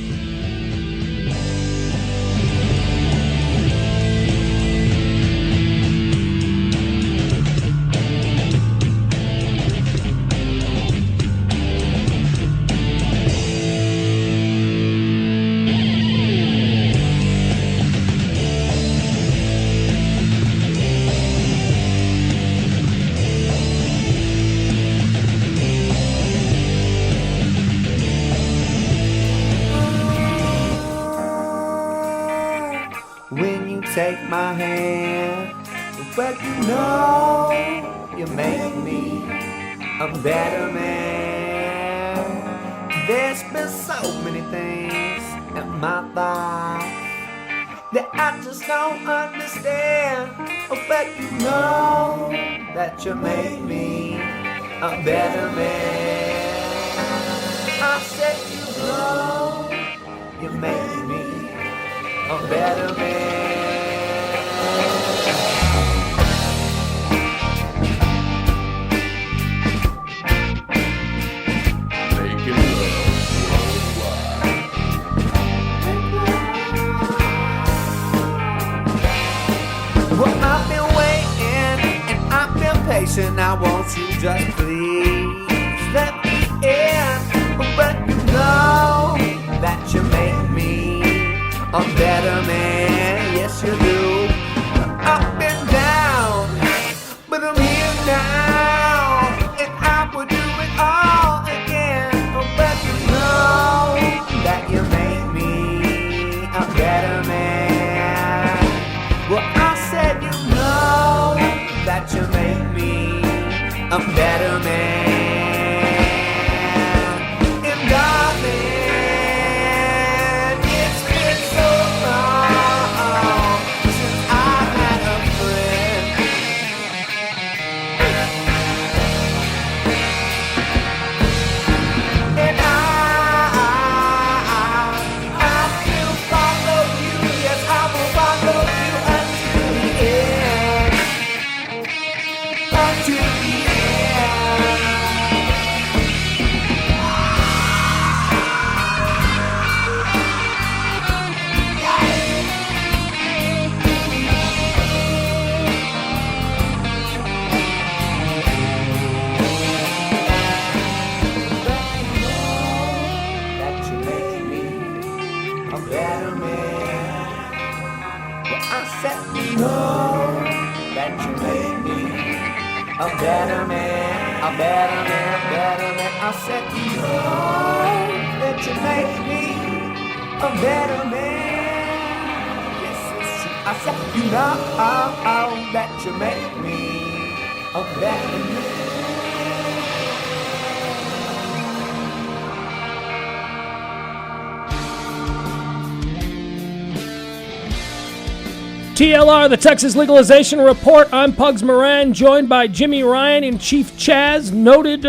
Take my hand, but you know you make me a better man. There's been so many things in my life that I just don't understand. Oh, but you know that you make me a better man. I said you know you make me a better man. Well, I've been waiting and I've been patient. I want you just please let me in. But you know that you make me a better man. Yes, you do. I've been down, but I'm here now, and I would do it all again. But you know that you make me a better man. Well, I said you know that you make me a better man. And darling, it's been so long since I've had a friend. And I will follow you. Yes, I will follow you until the end. Until the end. That you make me a better man. Well, I said you know that you make me a better man, a better man, better man. I said you know that you make me a better man. Yes, it's true. I said you know that you make me a better man. TLR, the Texas Legalization Report. I'm Pugs Moran, joined by Jimmy Ryan and Chief Chaz, noted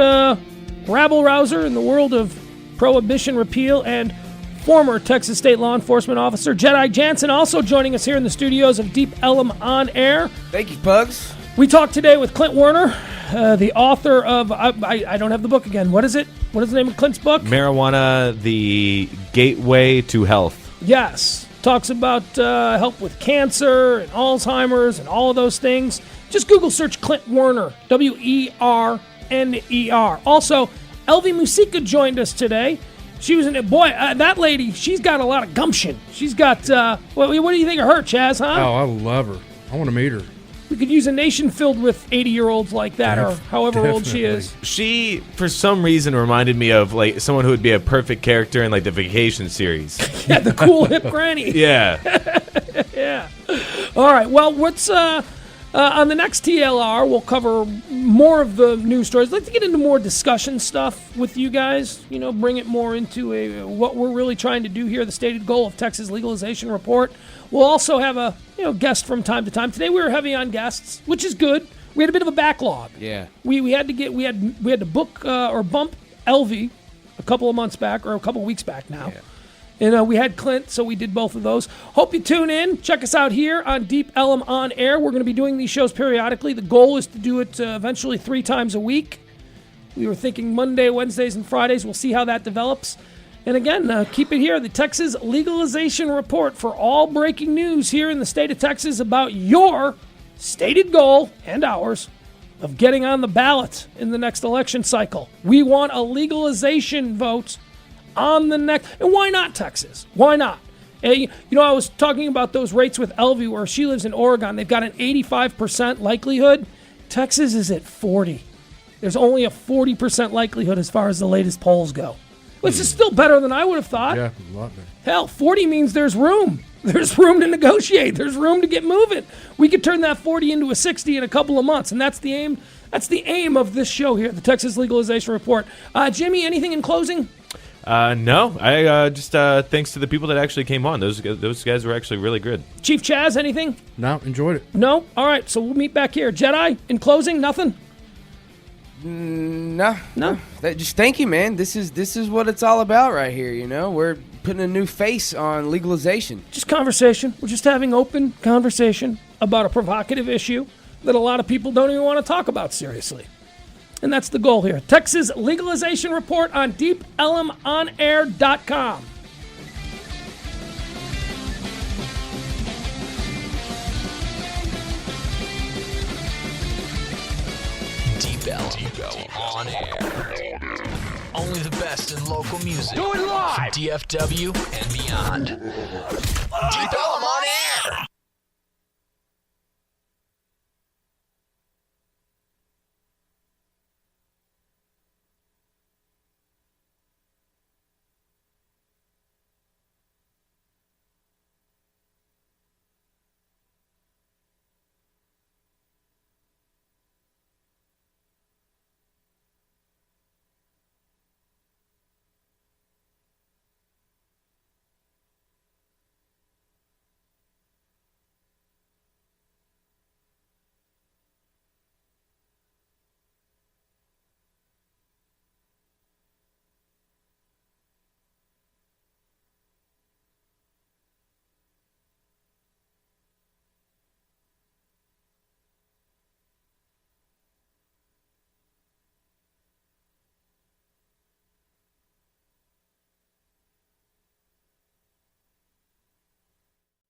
rabble-rouser in the world of prohibition repeal, and former Texas State law enforcement officer Jedi Jansen, also joining us here in the studios of Deep Ellum On Air. Thank you, Pugs. We talked today with Clint Werner, the author of, I don't have the book again. What is it? What is the name of Clint's book? Marijuana, the gateway to health. Yes. Talks about help with cancer and Alzheimer's and all of those things. Just Google search Clint Werner, Werner. Also, Elvy Musikka joined us today. She was that lady, she's got a lot of gumption. She's got, what do you think of her, Chaz, huh? Oh, I love her. I want to meet her. We could use a nation filled with 80-year-olds like that, or however old she is. She, for some reason, reminded me of like someone who would be a perfect character in like the Vacation series. Yeah, the cool hip granny. Yeah. Yeah. All right. Well, what's on the next TLR? We'll cover more of the news stories. I'd like to get into more discussion stuff with you guys. You know, bring it more into what we're really trying to do here. The stated goal of Texas Legalization Report. We'll also have a guest from time to time. Today we were heavy on guests, which is good. We had a bit of a backlog. Yeah. We had to book or bump Elvy a couple of months back, or a couple of weeks back now. Yeah. And we had Clint, so we did both of those. Hope you tune in. Check us out here on Deep Ellum On Air. We're going to be doing these shows periodically. The goal is to do it eventually 3 times a week. We were thinking Monday, Wednesdays, and Fridays. We'll see how that develops. And again, keep it here, the Texas Legalization Report, for all breaking news here in the state of Texas about your stated goal, and ours, of getting on the ballot in the next election cycle. We want a legalization vote on the next. And why not Texas? Why not? I was talking about those rates with Elvy, where she lives in Oregon. They've got an 85% likelihood. Texas is at 40. There's only a 40% likelihood as far as the latest polls go. Which is still better than I would have thought. Yeah, a lot better. Hell, 40 means there's room. There's room to negotiate. There's room to get moving. We could turn that 40 into a 60 in a couple of months, and that's the aim. That's the aim of this show here, the Texas Legalization Report. Jimmy, anything in closing? No, I just thanks to the people that actually came on. Those guys were actually really good. Chief Chaz, anything? No, enjoyed it. No? All right, so we'll meet back here. Jedi, in closing, nothing? No. Just thank you, man. This is what it's all about right here. You know, we're putting a new face on legalization. Just conversation. We're just having open conversation about a provocative issue that a lot of people don't even want to talk about seriously. And that's the goal here. Texas legalization report on deepelmonair.com. Deep Elm on air. Only the best in local music. Do it live! From DFW and beyond. Deep Elm on air!